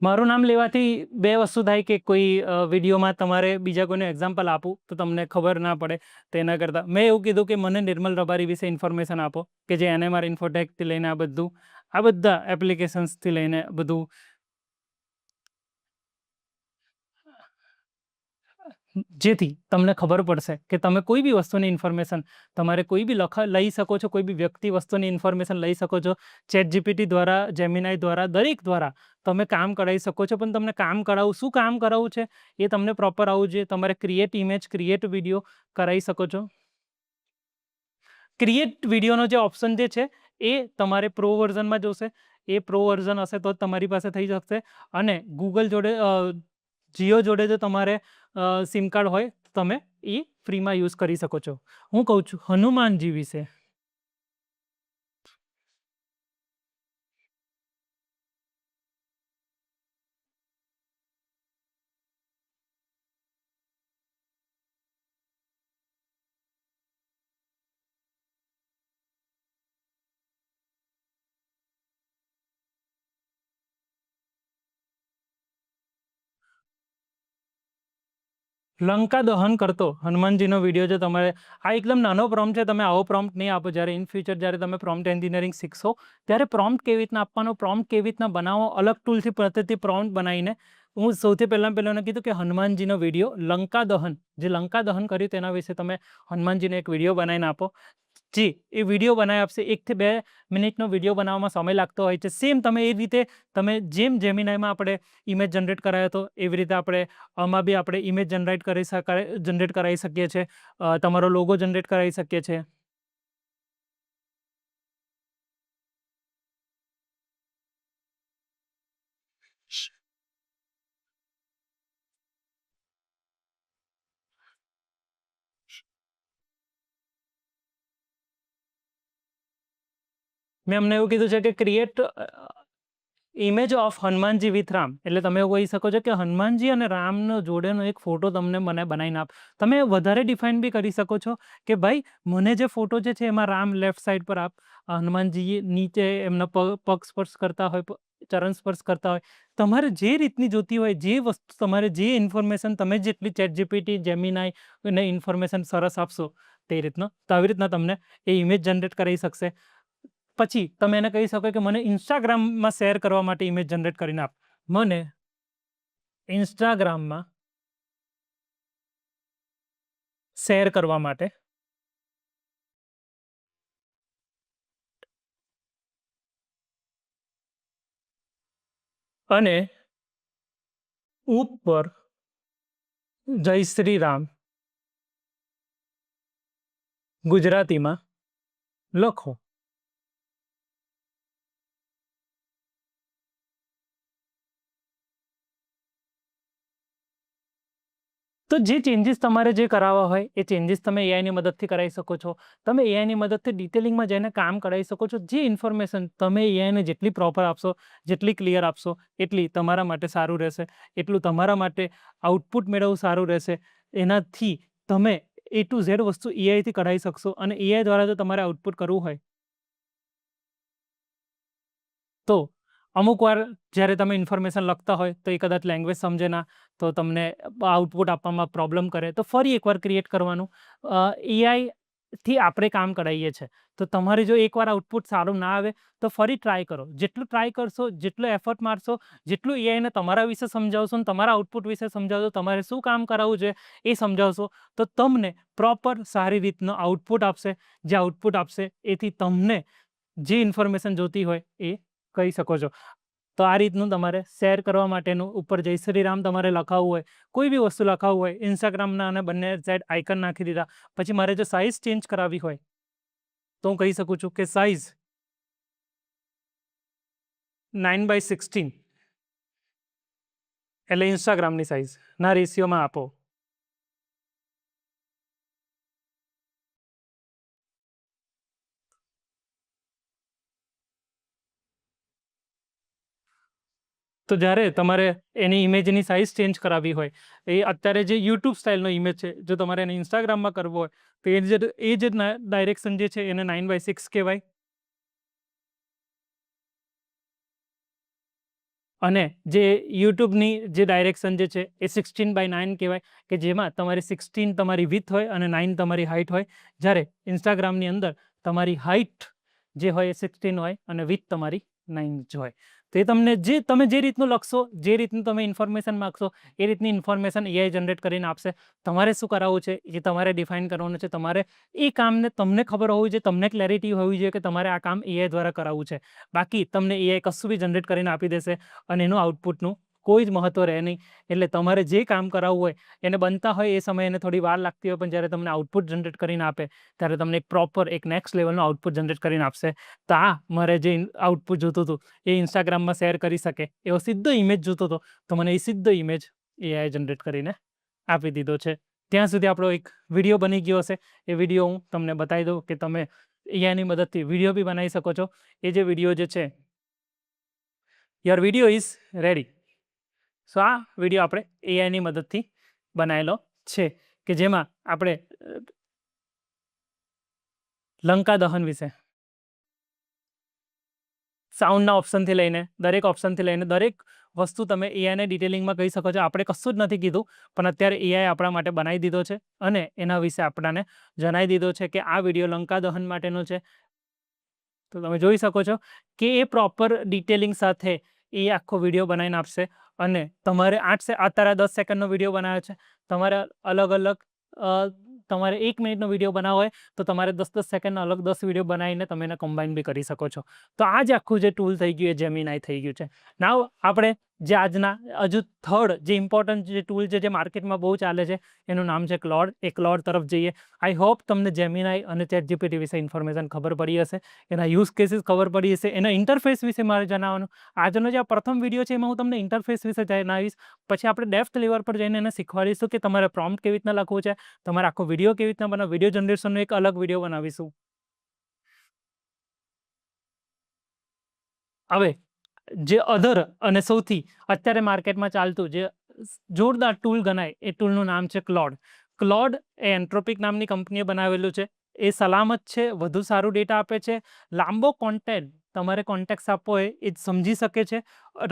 મારું નામ લેવાથી બે વસ્તુ થાય કે કોઈ વિડીયોમાં તમારે બીજા કોઈને એક્ઝામ્પલ આપું તો તમને ખબર ના પડે. તેના કરતાં મેં એવું કીધું કે મને નિર્મલ રબારી વિશે ઇન્ફોર્મેશન આપો, કે જે NMR ઇન્ફોટેકથી લઈને આ બધા એપ્લિકેશન્સથી લઈને બધું જેથી તમને ખબર પડશે કે તમે કોઈ બી વસ્તુની ઇન્ફોર્મેશન તમારે કોઈ બી લઈ શકો છો, કોઈ બી વ્યક્તિ વસ્તુની ઇન્ફોર્મેશન લઈ શકો છો. ચેટ જીપીટી દ્વારા, જેમિનાઈ દ્વારા, દરેક દ્વારા તમે કામ કરાવી શકો છો. પણ તમને કામ કરાવવું છે એ તમને પ્રોપર આવવું જોઈએ. તમારે ક્રિએટ ઇમેજ, ક્રિએટ વિડીયો કરાવી શકો છો. ક્રિએટ વિડીયોનો જે ઓપ્શન જે છે એ તમારે પ્રો વર્ઝનમાં જોશે. એ પ્રો વર્ઝન હશે તો તમારી પાસે થઈ શકશે. અને ગૂગલ જોડે, જીઓ જોડે જો તમારે સિમ કાર્ડ હોય તો તમે એ ફ્રીમાં યુઝ કરી શકો છો. હું કહું છું હનુમાનજી વિશે. લંકા દહન કરતો હનુમાનજીનો વિડીયો, જો તમારે આ એકદમ નાનો પ્રોમ્પ્ટ છે, તમે આવો પ્રોમ્પ્ટ નહીં આપો. જ્યારે ઇન ફ્યુચર જ્યારે તમે પ્રોમ્પ્ટ એન્જિનિયરિંગ શીખશો ત્યારે પ્રોમ્પ્ટ કેવી રીતના આપવાનો, પ્રોમ્પ્ટ કેવી રીતના બનાવો, અલગ ટૂલથી પદ્ધતિ પ્રોમ્પ્ટ બનાવીને, હું સૌથી પહેલાં કીધું કે હનુમાનજીનો વિડીયો લંકા દહન, જે લંકા દહન કર્યું તેના વિશે તમે હનુમાનજીને એક વિડીયો બનાવીને આપો. જી એ વિડીયો બનાવી આપશે. 1 થી 2 મિનિટનો વિડીયો બનાવવામાં સમય લાગતો હોય છે. સેમ તમે એ રીતે તમે જેમ જેમિનાઈમાં આપણે ઇમેજ જનરેટ કરાયો હતો એવી રીતે આપણે આમાં બી આપણે ઇમેજ જનરેટ કરાવી શકીએ છીએ. તમારો લોગો જનરેટ કરાવી શકીએ છીએ. મેં અમને એવું કીધું છે કે create image of Hanumanji with Ram, એટલે તમે એવું કહી શકો છો કે હનુમાનજી અને રામનો જોડેનો એક ફોટો મને બનાવીને આપ. તમે વધારે ડિફાઇન બી કરી શકો છો કે ભાઈ મને જે ફોટો જે છે એમાં રામ લેફ્ટ સાઈડ પર આપ, હનુમાનજી નીચે એમના પગ સ્પર્શ કરતા હોય, ચરણ સ્પર્શ કરતા હોય. તમારે જે રીતની જોતી હોય, જે વસ્તુ તમારે જે ઇન્ફોર્મેશન તમે જેટલી ચેટ જીપીટી, જેમિનાઈ ને ઇન્ફોર્મેશન સરસ આપશો તે રીતના, તો આવી રીતના તમને એ ઇમેજ જનરેટ કરી શકશે. પછી તમે એને કહી શકો કે મને ઇન્સ્ટાગ્રામમાં શેર કરવા માટે ઇમેજ જનરેટ કરીને આપ. મને ઇન્સ્ટાગ્રામમાં શેર કરવા માટે અને ઉપર જય શ્રી રામ ગુજરાતીમાં લખો. તો જે ચેન્જીસ તમારે જે કરાવવા હોય એ ચેન્જીસ તમે એઆઈની મદદથી કરાવી શકો છો. તમે એઆઈની મદદથી ડિટેલિંગમાં જઈને કામ કરાવી શકો છો. જે ઇન્ફોર્મેશન તમે એઆઈને જેટલી પ્રોપર આપશો, જેટલી ક્લિયર આપશો, એટલી તમારા માટે સારું રહેશે, એટલું તમારા માટે આઉટપુટ મેળવવું સારું રહેશે. એનાથી તમે A to Z વસ્તુ એઆઈથી કઢાવી શકશો. અને એઆઈ દ્વારા જો તમારે આઉટપુટ કરવું હોય તો અમુક વાર જ્યારે તમે ઇન્ફોર્મેશન લખતા હોય તો એ કદાચ લેંગ્વેજ સમજે ના, તો તમને આઉટપુટ આપવામાં પ્રોબ્લેમ કરે, તો ફરી એકવાર ક્રિએટ કરવાનું. એઆઈથી આપણે કામ કરાવીએ છીએ, તો તમારે જો એકવાર આઉટપુટ સારું ના આવે તો ફરી ટ્રાય કરો. જેટલું ટ્રાય કરશો, જેટલો એફર્ટ મારશો, જેટલું એઆઈને તમારા વિશે સમજાવશો ને તમારા આઉટપુટ વિશે સમજાવશો, તમારે શું કામ કરાવવું છે એ સમજાવશો, તો તમને પ્રોપર સારી રીતનો આઉટપુટ આપશે. જે આઉટપુટ આપશે એથી તમને જે ઇન્ફોર્મેશન જોતી હોય એ કહી શકો છો. તો આ રીતનું તમારે શેર કરવા માટેનું ઉપર જય શ્રી રામ તમારે લખાવવું હોય, કોઈ બી વસ્તુ લખાવવું હોય, ઇન્સ્ટાગ્રામના અને બંને સાઈડ આઇકન નાખી દીધા. પછી મારે જો સાઇઝ ચેન્જ કરાવવી હોય તો હું કહી શકું છું કે સાઇઝ 9:16 એટલે ઇન્સ્ટાગ્રામની સાઇઝ ના રેશિયોમાં આપો. તો જ્યારે તમારે એની ઇમેજની સાઇઝ ચેન્જ કરાવવી હોય, એ અત્યારે જે યુટ્યુબ સ્ટાઇલનો ઇમેજ છે, જો તમારે એને ઇન્સ્ટાગ્રામમાં કરવો હોય તો એ જે ડાયરેક્શન જે છે એને 9:6 કહેવાય. અને જે યુટ્યુબની જે ડાયરેક્શન જે છે એ 16:9 કહેવાય, કે જેમાં તમારી 16 તમારી વિથ હોય અને 9 તમારી હાઇટ હોય. જ્યારે ઇન્સ્ટાગ્રામની અંદર તમારી હાઇટ જે હોય એ 16 હોય અને વિથ તમારી 9 જ હોય. તો એ તમને તમે જે રીતનું લખશો, જે રીતનું તમે ઇન્ફોર્મેશન માગશો એ રીતની ઇન્ફોર્મેશન એઆઈ જનરેટ કરીને આપશે. તમારે શું કરાવવું છે એ તમારે ડિફાઇન કરવાનું છે. તમારે એ કામને તમને ખબર હોવી જોઈએ, તમને ક્લેરિટી હોવી જોઈએ કે તમારે આ કામ એઆઈ દ્વારા કરાવવું છે. બાકી તમને એઆઈ કશું બી જનરેટ કરીને આપી દેશે અને એનું આઉટપુટનું કોઈ જ મહત્વ રહે નહીં. એટલે તમારે જે કામ કરાવવું હોય એને બનતા હોય એ સમયે એને થોડી વાર લાગતી હોય, પણ જ્યારે તમને આઉટપુટ જનરેટ કરીને આપે ત્યારે તમને એક પ્રોપર એક નેક્સ્ટ લેવલનું આઉટપુટ જનરેટ કરીને આપશે. તો આ મારે જે આઉટપુટ જોતું હતું એ ઇન્સ્ટાગ્રામમાં શેર કરી શકે એવો સીધો ઇમેજ જોતો હતો, તો મને એ સીધો ઇમેજ એઆઈ જનરેટ કરીને આપી દીધો છે. ત્યાં સુધી આપણો એક વિડીયો બની ગયો હશે. એ વિડીયો હું તમને બતાવી દઉં કે તમે એઆઈની મદદથી વિડીયો બી બનાવી શકો છો. એ જે વિડીયો જે છે, યોર વિડીયો ઇઝ રેડી. સો આ વિડીયો આપણે એઆઈની મદદથી બનાવેલો છે, કે જેમાં આપણે લંકા દહન વિશે સાઉન્ડના ઓપ્શનથી લઈને દરેક વસ્તુ તમે એઆઈને ડિટેલિંગમાં કહી શકો છો. આપણે કશું જ નથી કીધું, પણ અત્યારે એઆઈ આપણા માટે બનાવી દીધો છે અને એના વિશે આપણને જણાવી દીધો છે કે આ વિડીયો લંકા દહન માટેનો છે. તો તમે જોઈ શકો છો કે એ પ્રોપર ડિટેલિંગ સાથે એ આખો વિડીયો બનાવીને આપશે. અને તમારે અત્યારે 10 સેકન્ડનો વિડીયો બનાવ્યો છે, તમારે અલગ અલગ તમારે 1 મિનિટનો વિડીયો બનાવવો હોય તો તમારે 10 સેકન્ડના અલગ 10 વિડીયો બનાવીને તમે એને કમ્બાઈન બી કરી શકો છો. તો આ જ આખું જે ટૂલ થઈ ગયું એ જેમિનાઈ થઈ ગયું છે. નાવ આપણે જે આજના હજુ થર્ડ જે ઇમ્પોર્ટન્ટ જે ટૂલ છે, જે માર્કેટમાં બહુ ચાલે છે, એનું નામ છે ક્લોડ. એ ક્લોડ તરફ જઈએ. આઈ હોપ તમને જેમિનાઈ અને ચેટજીપીટી વિશે ઇન્ફોર્મેશન ખબર પડી હશે, એના યુઝ કેસીસ ખબર પડી હશે, એના ઇન્ટરફેસ વિશે મારે જણાવવાનું. આજનો જે આ પ્રથમ વિડીયો છે એમાં હું તમને ઇન્ટરફેસ વિશે જણાવીશ. પછી આપણે ડેપ્થ લેવલ પર જઈને એને શીખવાડીશું કે તમારે પ્રોમ્પ્ટ કેવી રીતના લખવું છે, તમારે આખો વિડીયો કેવી રીતના બનાવો. વિડીયો જનરેશનનો એક અલગ વિડીયો બનાવીશું. હવે જે અધર અને સૌથી અત્યારે માર્કેટમાં ચાલતું જે જોરદાર ટૂલ ગણાય એ ટૂલનું નામ છે ક્લોડ. ક્લોડ એ એન્ટ્રોપિક નામની કંપનીએ બનાવેલું છે. એ સલામત છે, વધુ સારું ડેટા આપે છે, લાંબો કોન્ટેન્ટ તમારે કોન્ટેક્ટ આપવો હોય એ સમજી શકે છે,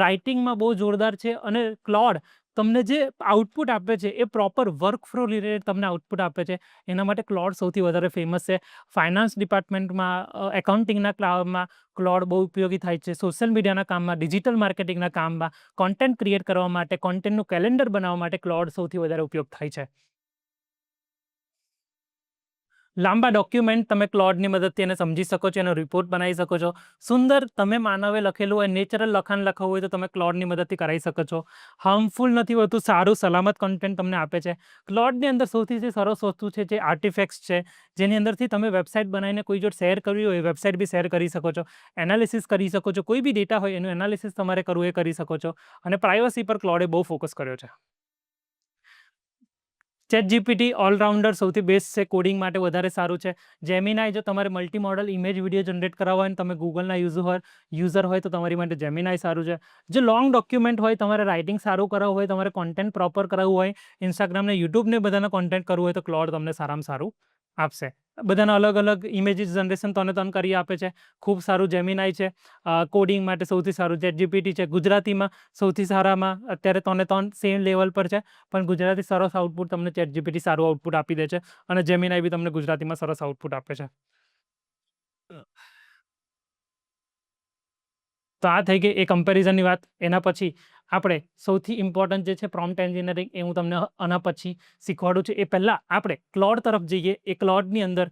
રાઇટિંગમાં બહુ જોરદાર છે. અને ક્લોડ તમને જે આઉટપુટ આપે છે એ પ્રોપર વર્ક ફ્લો રિલેટેડ તમને આઉટપુટ આપે છે. એના માટે ક્લોડ સૌથી વધારે ફેમસ છે. ફાઇનાન્સ ડિપાર્ટમેન્ટમાં, એકાઉન્ટિંગના કામમાં ક્લોડ બહુ ઉપયોગી થાય છે. સોશિયલ મીડિયાના કામમાં, ડિજિટલ માર્કેટિંગના કામમાં, કોન્ટેન્ટ ક્રિએટ કરવા માટે, કોન્ટેન્ટનું કેલેન્ડર બનાવવા માટે ક્લોડ સૌથી વધારે ઉપયોગ થાય છે. લાંબા ડોક્યુમેન્ટ તમે ક્લોડની મદદથી એને સમજી શકો છો, એનો રિપોર્ટ બનાવી શકો છો. સુંદર તમે માનવે લખેલું હોય, નેચરલ લખાણ લખવું હોય તો તમે ક્લોડની મદદથી કરાવી શકો છો. હાર્મફુલ નથી હોતું, સારું સલામત કન્ટેન્ટ તમને આપે છે. ક્લોડની અંદર સૌથી જે સરસ વસ્તુ છે જે આર્ટિફેક્ટ્સ છે, જેની અંદરથી તમે વેબસાઇટ બનાવીને કોઈ જોડે શેર કરવી હોય, વેબસાઇટ બી શેર કરી શકો છો, એનાલિસિસ કરી શકો છો, કોઈ બી ડેટા હોય એનું એનાલિસિસ તમારે કરવું એ કરી શકો છો. અને પ્રાઇવસી પર ક્લોડે બહુ ફોકસ કર્યો છે. ChatGPT ઓલરાઉન્ડર સૌથી બેસ્ટ છે, કોડિંગ માટે વધારે સારું છે. જેમિનાઈ, જો તમારે multi modal image video generate કરાવવા હોય અને તમે ગૂગલના યુઝર હોય તો તમારી માટે જેમિનાઈ સારું છે. જો લોંગ ડોક્યુમેન્ટ હોય, તમારે રાઇટિંગ સારું કરાવવું હોય, તમારે કોન્ટેન્ટ પ્રોપર કરાવવું હોય, ઇન્સ્ટાગ્રામને યુટ્યુબને બધાના કોન્ટેન્ટ કરવું હોય તો ક્લોડ તમને સારામાં સારું આપશે. બધાના અલગ અલગ ઇમેજીસ જનરેશન તને કરી આપે છે. ખૂબ સારું જેમિનાઈ છે. કોડિંગ માટે સૌથી સારું ChatGPT છે. ગુજરાતીમાં સૌથી સારામાં અત્યારે તને સેમ લેવલ પર છે, પણ ગુજરાતી સરસ આઉટપુટ તમને ChatGPT સારું આઉટપુટ આપી દે છે, અને જેમિનાઈ બી તમને ગુજરાતીમાં સરસ આઉટપુટ આપે છે. તો આ થઈ ગઈ એ કમ્પેરિઝનની વાત. એના પછી આપણે સૌથી ઇમ્પોર્ટન્ટ જે છે પ્રોમ્પ્ટ એન્જિનિયરિંગ, એ હું તમને આના પછી શીખવાડું છું. એ પહેલાં આપણે ક્લોડ તરફ જઈએ. એ ક્લોડની અંદર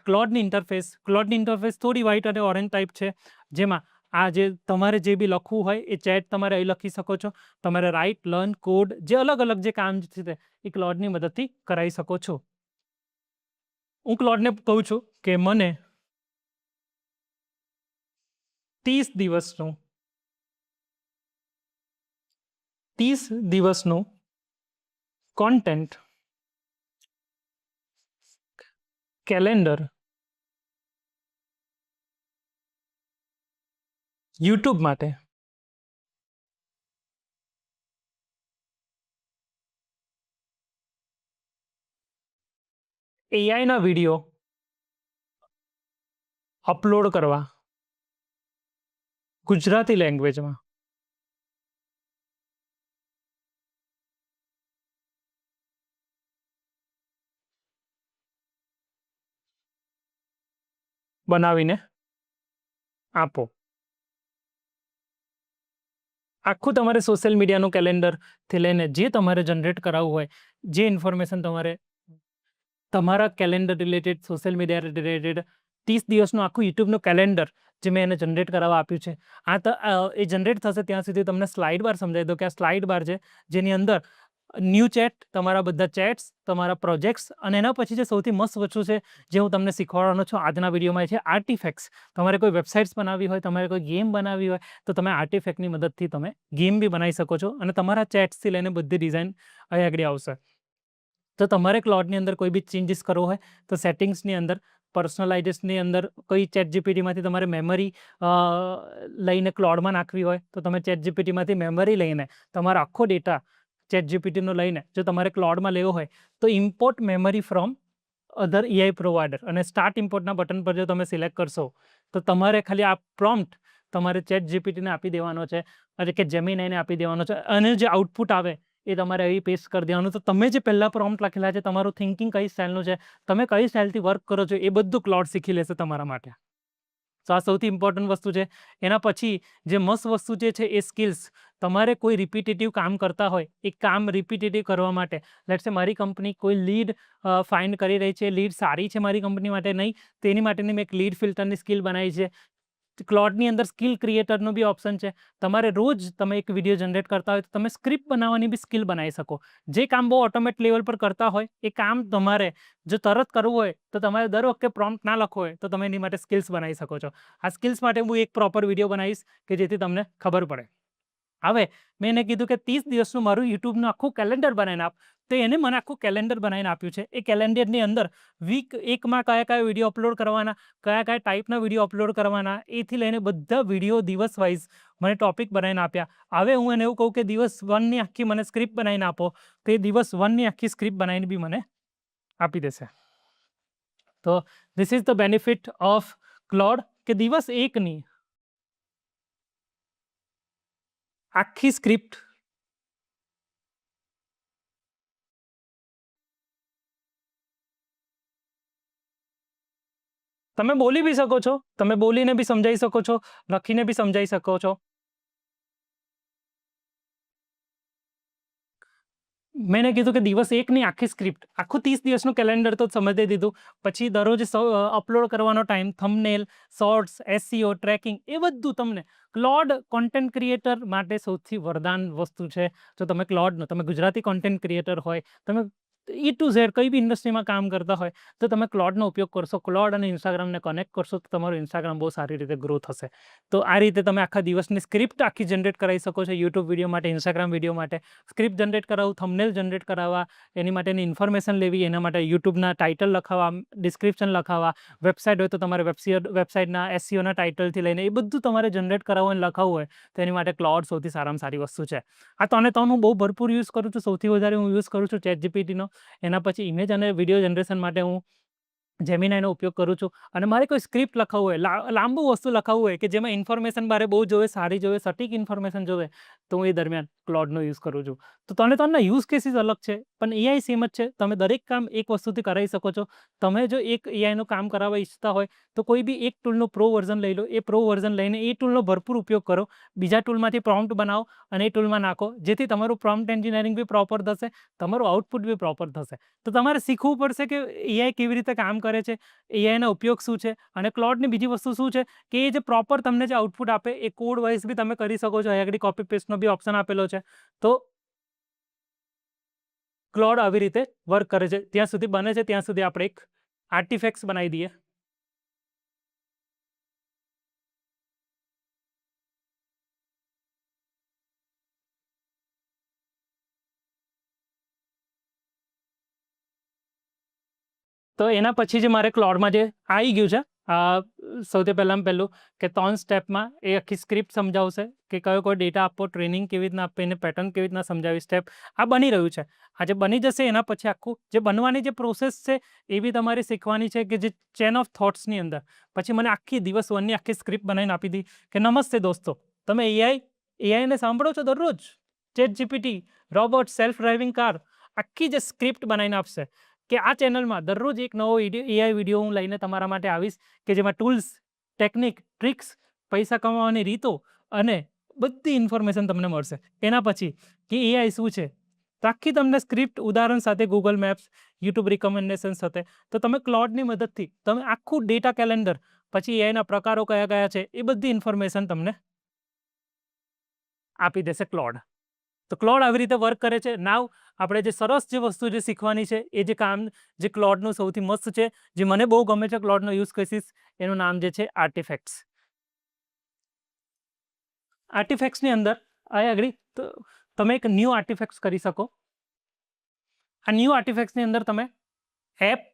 ક્લોડની ઇન્ટરફેસ થોડી વ્હાઇટ અને ઓરેન્જ ટાઈપ છે, જેમાં આ જે તમારે જે બી લખવું હોય એ ચેટ તમારે અહીં લખી શકો છો. તમારે રાઇટ, લર્ન, કોડ, જે અલગ અલગ જે કામ છે એ ક્લોડની મદદથી કરાવી શકો છો. હું ક્લોડને કહું છું કે મને 30 દિવસનું કોન્ટેન્ટ કેલેન્ડર યુટ્યુબ માટે એઆઈના વિડીયો અપલોડ કરવા ગુજરાતી લેંગ્વેજમાં બનાવીને આપો. આખું તમારે સોશિયલ મીડિયાનું કેલેન્ડરથી લઈને જે તમારે જનરેટ કરાવવું હોય, જે ઇન્ફોર્મેશન તમારે તમારા calendar related, social media related, 30 દિવસનું આખું યુટ્યુબનું કેલેન્ડર જે મેં એને જનરેટ કરાવવા આપ્યું છે. એ જનરેટ થશે ત્યાં સુધી તમને સ્લાઇડ બાર સમજાવી દો કે આ સ્લાઇડ બાર છે, જેની અંદર ન્યૂ ચેટ, તમારા બધા ચેટ્સ, તમારા પ્રોજેક્ટ્સ, અને એના પછી જે સૌથી મસ્ત વસ્તુ છે જે હું તમને શીખવાડવાનો છું આજના વિડીયોમાં, છે આર્ટિફેક્ટ્સ. તમારે કોઈ વેબસાઇટ્સ બનાવવી હોય, તમારે કોઈ ગેમ બનાવવી હોય તો તમે આર્ટિફેક્ટની મદદથી તમે ગેમ બી બનાવી શકો છો, અને તમારા ચેટ્સથી લઈને બધી ડિઝાઇન અહીં આગળ આવશે. તો તમારે ક્લોડની અંદર કોઈ બી ચેન્જીસ કરવો હોય તો સેટિંગ્સની અંદર, પર્સનલાઇઝેશનની અંદર, કોઈ ChatGPTમાંથી તમારે મેમરી લઈને ક્લોડમાં નાખવી હોય તો તમે ChatGPTમાંથી મેમરી લઈને તમારો આખો ડેટા ChatGPTનો લઈને જો તમારે ક્લોડમાં લેવો હોય તો import memory from other AI provider, અને સ્ટાર્ટ ઇમ્પોર્ટના બટન પર જો તમે સિલેક્ટ કરશો તો તમારે ખાલી આ પ્રોમ્પ્ટ તમારે ChatGPTને આપી દેવાનો છે, એટલે કે જેમિનાઈને આપી દેવાનો છે, અને જે આઉટપુટ આવે એ તમારે અહીં પેસ્ટ કરી દેવાનું. તો તમે જે પહેલાં પ્રોમ્પ્ટ લખેલા છે, તમારું થિંકિંગ કઈ સ્ટાઇલનું છે, તમે કઈ સ્ટાઇલથી વર્ક કરો છો, એ બધું ક્લોડ શીખી લેશે તમારા માટે. તો આ સૌથી ઇમ્પોર્ટન્ટ વસ્તુ છે. એના પછી જે મસ્ત વસ્તુ જે છે એ સ્કિલ્સ. તમારે કોઈ રિપીટેટિવ કામ કરતા હોય, એ કામ રિપીટેટિવ કરવા માટે, લેટ્સ સે મારી કંપની કોઈ લીડ ફાઇન્ડ કરી રહી છે, લીડ સારી છે મારી કંપની માટે નહીં, તેની માટેની મેં એક લીડ ફિલ્ટરની સ્કિલ બનાવી છે. ક્લોડની અંદર સ્કિલ ક્રિએટરનો બી ઓપ્શન છે. તમારે રોજ તમે એક વિડીયો જનરેટ કરતા હોય તો તમે સ્ક્રિપ્ટ બનાવવાની બી સ્કિલ બનાવી શકો. જે કામ બહુ ઓટોમેટ લેવલ પર કરતા હોય એ કામ તમારે જો તરત કરવું હોય તો તમારે દર વખતે પ્રોમ્પ્ટ ના લખવો હોય તો તમે એની માટે સ્કિલ્સ બનાવી શકો છો. આ સ્કિલ્સ માટે હું એક પ્રોપર વિડીયો બનાવીશ કે જેથી તમને ખબર પડે. હવે મેં એને કીધું કે 30 દિવસનું મારું યુટ્યુબનું આખું કેલેન્ડર બનાવીને આપ, તો એને મને આખું કેલેન્ડર બનાવીને આપ્યું છે. એ કેલેન્ડરની અંદર વીક 1માં કયા વિડીયો અપલોડ કરવાના, કયા ટાઈપના વિડીયો અપલોડ કરવાના, એથી લઈને બધા વિડીયો દિવસ વાઇઝ મને ટોપિક બનાવીને આપ્યા. હવે હું એને એવું કહું કે દિવસ 1ની આખી મને સ્ક્રિપ્ટ બનાવીને આપો, તો એ દિવસ 1ની આખી સ્ક્રિપ્ટ બનાવીને બી મને આપી દેશે. તો this is the benefit of ક્લોડ, કે દિવસ 1ની આખી સ્ક્રિપ્ટ તમે બોલી બી શકો છો, તમે બોલીને બી સમજાવી શકો છો, લખીને બી સમજાવી શકો છો. મેં એને કીધું કે દિવસ એકની આખી સ્ક્રિપ્ટ, આખું 30 દિવસનું કેલેન્ડર તો સમજી દીધું. પછી દરરોજ અપલોડ કરવાનો time, thumbnail, shorts, SEO, tracking, એ બધું તમને ક્લોડ કોન્ટેન્ટ ક્રિએટર માટે સૌથી વરદાન વસ્તુ છે. જો તમે ક્લોડનો, તમે ગુજરાતી કોન્ટેન્ટ ક્રિએટર હોય, તમે ટુ ઝેડ કઈ બી ઇન્ડસ્ટ્રીમાં કામ કરતા હોય, તો તમે ક્લોડનો ઉપયોગ કરશો, ક્લોડ અને ઇન્સ્ટાગ્રામને કનેક્ટ કરશો, તો તમારું ઇન્સ્ટાગ્રામ બહુ સારી રીતે ગ્રો થશે. તો આ રીતે તમે આખા દિવસની સ્ક્રિપ્ટ આખી જનરેટ કરાવી શકો છો. યુટ્યુબ વિડીયો માટે, ઇન્સ્ટાગ્રામ વિડીયો માટે સ્ક્રિપ્ટ જનરેટ કરાવવું, થંબનેલ જનરેટ કરાવવા, એની માટેની ઇન્ફોર્મેશન લેવી, એના માટે યુટ્યુબના ટાઇટલ લખાવવા, ડિસ્ક્રિપ્શન લખાવવા, વેબસાઇટ હોય તો તમારે વેબસાઇટના એસઈઓના ટાઇટલથી લઈને એ બધું તમારે જનરેટ કરાવવું અને લખાવવું હોય તો એની માટે ક્લોડ સૌથી સારામાં સારી વસ્તુ છે. આ તો હું બહુ ભરપૂર યુઝ કરું છું. સૌથી વધારે હું યુઝ કરું છું ChatGPTનો. એના પછી ઇમેજ અને વિડીયો જનરેશન માટે હું જેમિનાઈનો ઉપયોગ કરું છું. અને મારે કોઈ સ્ક્રિપ્ટ લખાવવું હોય, લાંબુ વસ્તુ લખાવવું હોય કે જેમાં ઇન્ફોર્મેશન મારે બહુ જોવે, સારી જોવે, સટીક ઇન્ફોર્મેશન જોવે, તો હું એ દરમિયાન ક્લોડનો યુઝ કરું છું. તો ત્રણના યુઝ કેસીસ અલગ છે, પણ એઆઈ સેમ જ છે. તમે દરેક કામ એક વસ્તુથી કરાવી શકો છો. તમે જો એક એઆઈનું કામ કરાવવા ઈચ્છતા હોય તો કોઈ બી એક ટૂલનું પ્રો વર્ઝન લઈ લો. એ પ્રો વર્ઝન લઈને એ ટૂલનો ભરપૂર ઉપયોગ કરો. બીજા ટૂલમાંથી પ્રોમ્પ્ટ બનાવો અને એ ટૂલમાં નાખો, જેથી તમારું પ્રોમ્પ્ટ એન્જિનિયરિંગ બી પ્રોપર થશે, તમારું આઉટપુટ બી પ્રોપર થશે. તો તમારે શીખવું પડશે કે એઆઈ કેવી રીતે કામ કરે છે, એઆઈનો ઉપયોગ શું છે. અને ક્લોડની બીજી વસ્તુ શું છે કે એ જે પ્રોપર તમને જે આઉટપુટ આપે એ કોડ વાઇઝ બી તમે કરી શકો છો. અહીં આગળ કોપી પેસ્ટનો બી ઓપ્શન આપેલો છે. તો ક્લોડ આવી રીતે વર્ક કરે છે. ત્યાં સુધી બને છે ત્યાં સુધી આપણે એક આર્ટિફેક્ટ્સ બનાવી દઈએ. તો એના પછી જે મારે ક્લોડમાં જે આવી ગયું છે, સૌથી પહેલાં પહેલું કે 3 સ્ટેપમાં એ આખી સ્ક્રિપ્ટ સમજાવશે કે કયો કોઈ ડેટા આપવો, ટ્રેનિંગ કેવી રીતના આપવી, એને પેટર્ન કેવી રીતના સમજાવી. સ્ટેપ આ બની રહ્યું છે. આ જે બની જશે એના પછી આખું જે બનવાની જે પ્રોસેસ છે એ બી તમારે શીખવાની છે કે જે ચેન ઓફ થોટ્સની અંદર. પછી મને આખી દિવસ વનની આખી સ્ક્રિપ્ટ બનાવીને આપી દી કે નમસ્તે દોસ્તો, તમે એઆઈને સાંભળો છો દરરોજ, ChatGPT, robot, self driving car, આખી જે સ્ક્રિપ્ટ બનાવીને આપશે કે આ ચેનલમાં દરરોજ એક નવો એઆઈ વિડીયો હું લઈને તમારા માટે આવીશ કે જેમાં ટૂલ્સ, ટેકનિક, ટ્રિક્સ, પૈસા કમાવાની રીતો અને બધી ઇન્ફોર્મેશન તમને મળશે. એના પછી કે એઆઈ શું છે, તો આખી તમને સ્ક્રિપ્ટ ઉદાહરણ સાથે, ગૂગલ મેપ્સ, યુટ્યુબ રિકમેન્ડેશન સાથે, તો તમે ક્લોડની મદદથી તમે આખું ડેટા કેલેન્ડર, પછી એઆઈના પ્રકારો કયા કયા છે એ બધી ઇન્ફોર્મેશન તમને આપી દેશે ક્લોડ. તો ક્લોડ આવી રીતે વર્ક કરે છે. નાવ આપણે જે સરસ જે વસ્તુ જે શીખવાની છે એ જે કામ જે ક્લોડનું સૌથી મસ્ત છે, જે મને બહુ ગમે છે ક્લોડનો યુઝ કેસીસ, એનું નામ જે છે આર્ટિફેક્ટ્સ. આર્ટિફેક્ટ્સની અંદર આગળ તો તમે એક ન્યૂ આર્ટિફેક્ટ્સ કરી શકો. આ ન્યૂ આર્ટિફેક્ટ્સની અંદર તમે app,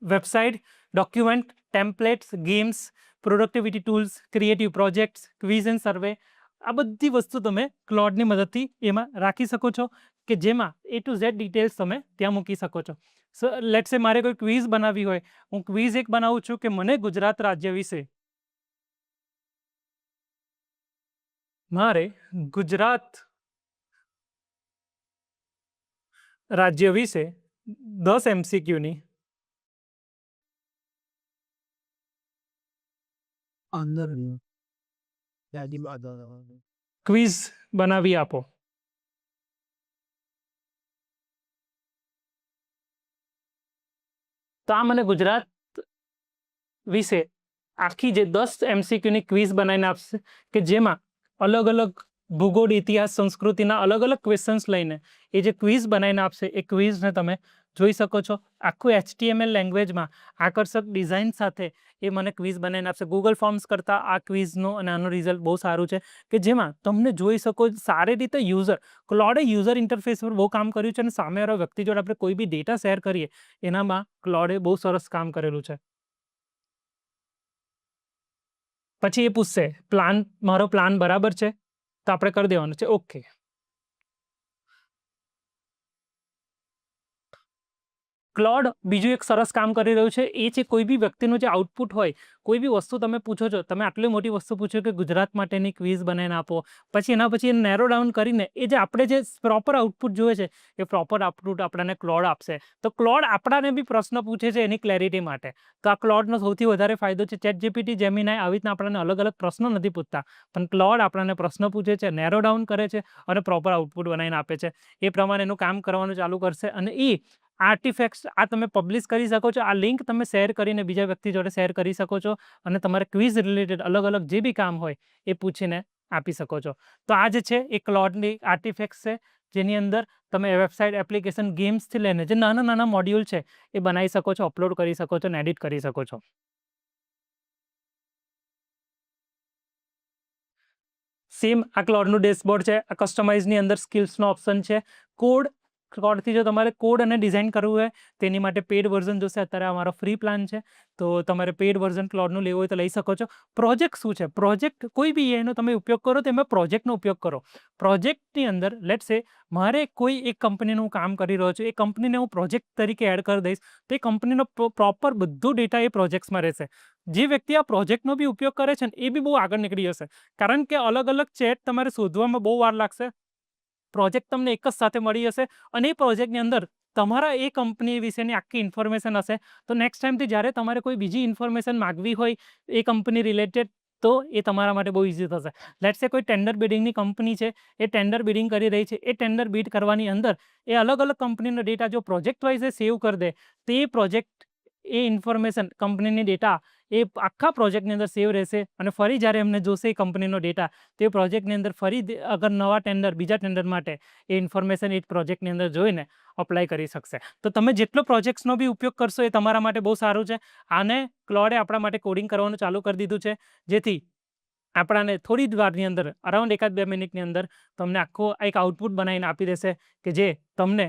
website, document, templates, games, productivity tools, creative projects, quiz and survey, આ બધી વસ્તુ તમે ક્લોડની મદદથી એમાં રાખી શકો છો કે જેમાં A to Z ડિટેલ્સ તમે ત્યાં મૂકી શકો છો. સો લેટ્સ સે મારે કોઈ ક્વિઝ બનાવવી હોય, હું ક્વિઝ એક બનાવું છું કે મને ગુજરાત રાજ્ય વિશે, મારે ગુજરાત રાજ્ય વિશે 10 MCQની ક્વિઝ બનાવી આપો. તો આ મને ગુજરાત વિશે આખી જે 10 MCQની ક્વિઝ બનાવીને આપશે કે જેમાં અલગ અલગ ભૂગોળ, ઇતિહાસ, સંસ્કૃતિના અલગ અલગ ક્વેશ્ચન્સ લઈને એ જે ક્વિઝ બનાવીને આપશે એ ક્વિઝને તમે જોઈ શકો છો. આખું HTML લેંગ્વેજમાં આકર્ષક ડિઝાઇન સાથે એ મને ક્વિઝ બનાવીને આપશે. ગૂગલ ફોર્મ્સ કરતાં આ ક્વિઝનો અને આનું રિઝલ્ટ બહુ સારું છે કે જેમાં તમને જોઈ શકો સારી રીતે ક્લોડે યુઝર ઇન્ટરફેસ પર બહુ કામ કર્યું છે અને સામેવાળા વ્યક્તિ જોડે આપણે કોઈ બી ડેટા શેર કરીએ એનામાં ક્લોડે બહુ સરસ કામ કરેલું છે. પછી એ પૂછશે મારો પ્લાન બરાબર છે, તો આપણે કરી દેવાનું છે ઓકે. ક્લોડ બીજું એક સરસ કામ કરી રહ્યું છે, એ છે કોઈ બી વ્યક્તિનું જે આઉટપુટ હોય, કોઈ બી વસ્તુ તમે પૂછો છો, તમે આટલી મોટી વસ્તુ પૂછો કે ગુજરાત માટેની ક્વિઝ બનાવીને આપો, પછી એના પછી નેરો ડાઉન કરીને એ જે આપણે જે પ્રોપર આઉટપુટ જોઈએ છે એ પ્રોપર આઉટપુટ આપણને ક્લોડ આપશે. તો ક્લોડ આપણાને બી પ્રશ્ન પૂછે છે એની ક્લેરિટી માટે. તો આ ક્લોડનો સૌથી વધારે ફાયદો છે. ચેટ જીપીટી, જેમિનાઈ આવી રીતના આપણને અલગ અલગ પ્રશ્નો નથી પૂછતા, પણ ક્લોડ આપણને પ્રશ્ન પૂછે છે, નેરો ડાઉન કરે છે અને પ્રોપર આઉટપુટ બનાવીને આપે છે. એ પ્રમાણે એનું કામ કરવાનું ચાલુ કરશે. અને એ આર્ટિફેક્ટ્સ આ તમે પબ્લિશ કરી શકો છો. આ લિંક તમે શેર કરીને બીજા વ્યક્તિ જોડે શેર કરી શકો છો અને તમારે ક્વિઝ રિલેટેડ અલગ અલગ જે બી કામ હોય એ પૂછીને આપી શકો છો. તો આ જે છે એ ક્લોડની આર્ટિફેક્ટ્સ છે, જેની અંદર તમે વેબસાઇટ, એપ્લિકેશન, ગેમ્સથી લઈને જે નાના નાના મોડ્યુલ છે એ બનાવી શકો છો, અપલોડ કરી શકો છો અને એડિટ કરી શકો છો. સેમ આ ક્લોડનું ડેશબોર્ડ છે. આ કસ્ટમાઇઝની અંદર સ્કિલ્સનો ઓપ્શન છે. કોડથી જો તમારે કોડ અને ડિઝાઇન કરવું હોય તેની માટે પેડ વર્ઝન જોશે. અત્યારે અમારો ફ્રી પ્લાન છે, તો તમારે પેડ વર્ઝન ક્લોડનું લેવું હોય તો લઈ શકો છો. પ્રોજેક્ટ શું છે? પ્રોજેક્ટ કોઈ બી એનો તમે ઉપયોગ કરો તો એમાં પ્રોજેક્ટનો ઉપયોગ કરો. પ્રોજેક્ટની અંદર લેટ્સ સે મારે કોઈ એક કંપનીનું કામ કરી રહ્યો છું, એ કંપનીને હું પ્રોજેક્ટ તરીકે એડ કરી દઈશ, તો એ કંપનીનો પ્રોપર બધું ડેટા એ પ્રોજેક્ટ્સમાં રહેશે. જે વ્યક્તિ આ પ્રોજેક્ટનો બી ઉપયોગ કરે છે ને એ બી બહુ આગળ નીકળી જશે, કારણ કે અલગ અલગ ચેટ તમારે શોધવામાં બહુ વાર લાગશે. પ્રોજેક્ટ તમને એક જ સાથે મળી જશે અને એ પ્રોજેક્ટની અંદર તમારા એ કંપની વિશેની આખી ઇન્ફોર્મેશન હશે. તો નેક્સ્ટ ટાઈમથી જ્યારે તમારે કોઈ બીજી ઇન્ફોર્મેશન માગવી હોય એ કંપની રિલેટેડ, તો એ તમારા માટે બહુ ઇઝી થશે. લેટ્સ સે કોઈ ટેન્ડર બિડિંગની કંપની છે, એ ટેન્ડર બિડિંગ કરી રહી છે, એ ટેન્ડર બિડ કરવાની અંદર એ અલગ અલગ કંપનીનો ડેટા જો પ્રોજેક્ટ વાઇઝ એ સેવ કરી દે, તો એ પ્રોજેક્ટ, એ ઇન્ફોર્મેશન, કંપનીની ડેટા એ આખા પ્રોજેક્ટની અંદર સેવ રહેશે. અને ફરી જ્યારે એમને જોશે એ કંપનીનો ડેટા, તે પ્રોજેક્ટની અંદર ફરી અગર નવા ટેન્ડર, બીજા ટેન્ડર માટે એ ઇન્ફોર્મેશન એ પ્રોજેક્ટની અંદર જોઈને અપ્લાય કરી શકશે. તો તમે જેટલો પ્રોજેક્ટ્સનો બી ઉપયોગ કરશો એ તમારા માટે બહુ સારું છે. આને ક્લોડે આપણા માટે કોડિંગ કરવાનું ચાલુ કરી દીધું છે, જેથી આપણાને થોડી જ વારની અંદર, અરાઉન્ડ 1-2 મિનિટની અંદર તમને આખો એક આઉટપુટ બનાવીને આપી દેશે કે જે તમને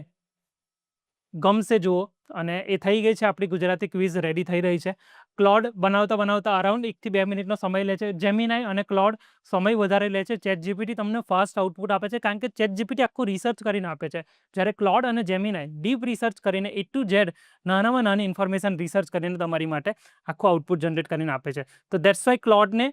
ગમશે જુઓ. અને એ થઈ ગઈ છે આપણી ગુજરાતી ક્વિઝ, રેડી થઈ રહી છે. ક્લોડ બનાવતા બનાવતા અરાઉન્ડ 1-2 મિનિટનો સમય લે છે. જેમિનાઈ અને ક્લોડ સમય વધારે લે છે. ચેટ જીપીટી તમને ફાસ્ટ આઉટપુટ આપે છે, કારણ કે ચેટ જીપીટી આખું રિસર્ચ કરીને આપે છે, જ્યારે ક્લોડ અને જેમિનાઈ ડીપ રિસર્ચ કરીને A to Z નાનામાં નાની ઇન્ફોર્મેશન રિસર્ચ કરીને તમારી માટે આખું આઉટપુટ જનરેટ કરીને આપે છે. તો દેટ્સ વાય ક્લોડને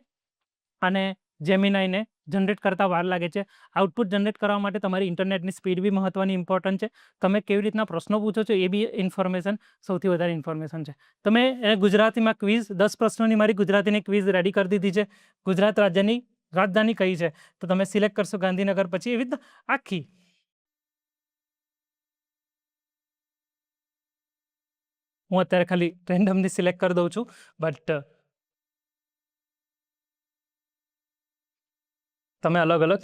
અને જેમિનાઈને જનરેટ કરતા વાર લાગે છે. આઉટપુટ જનરેટ કરવા માટે તમારી ઇન્ટરનેટની સ્પીડ બી મહત્વની ઇમ્પોર્ટન્ટ છે. તમે કેવી રીતના પ્રશ્નો પૂછો છો એ બી ઇન્ફોર્મેશન સૌથી વધારે ઇન્ફોર્મેશન છે. તમે ગુજરાતીમાં ક્વિઝ 10 પ્રશ્નોની મારી ગુજરાતીની ક્વિઝ રેડી કરી દીધી છે. ગુજરાત રાજ્યની રાજધાની કઈ છે? તો તમે સિલેક્ટ કરશો ગાંધીનગર. પછી એવી રીતના આખી હું અત્યારે ખાલી રેન્ડમલી સિલેક્ટ કરી દઉં છું, બટ તમે અલગ અલગ